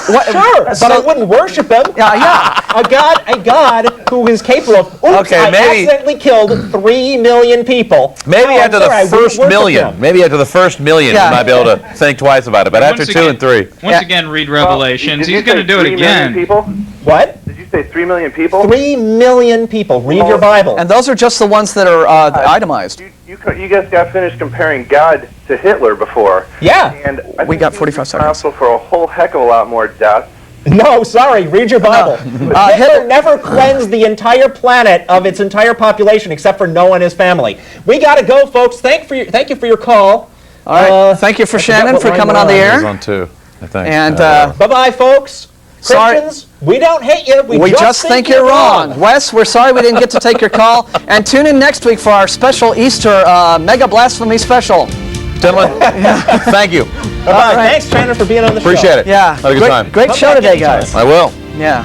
Sure, but I wouldn't worship him. Yeah. A God who is capable of. Oops, Okay, I maybe- accidentally killed 3 million people. Maybe Oh, I'm after sorry, I the wouldn't first worship million, him. maybe after the first million, Yeah. you might be able to think twice about it. But after Once 2 again- and 3, Once again, read Revelations. Did you He's going to say do it 3 million again. People? What? Did you say 3 million people? 3 million people. Read your Bible. And those are just the ones that are itemized. You guys got finished comparing God to Hitler before. Yeah. And I We think got he's 45 seconds. responsible for a whole heck of a lot more deaths. No, sorry, read your Bible. Hitler never cleansed the entire planet of its entire population except for Noah and his family. We got to go, folks. Thank you for your call. All right. Thank you for I forget Shannon what for line coming we're on the it was air. on 2, I think. And Bye-bye, folks. Sorry. Christians, we don't hate you. we just think you're wrong. Wes, we're sorry we didn't get to take your call. And tune in next week for our special Easter Mega Blasphemy special. Gentlemen, thank you. Bye-bye. Thanks, Shannon, for being on the show. Appreciate it. Yeah. Have a good time. Great show today, guys. I will. Yeah.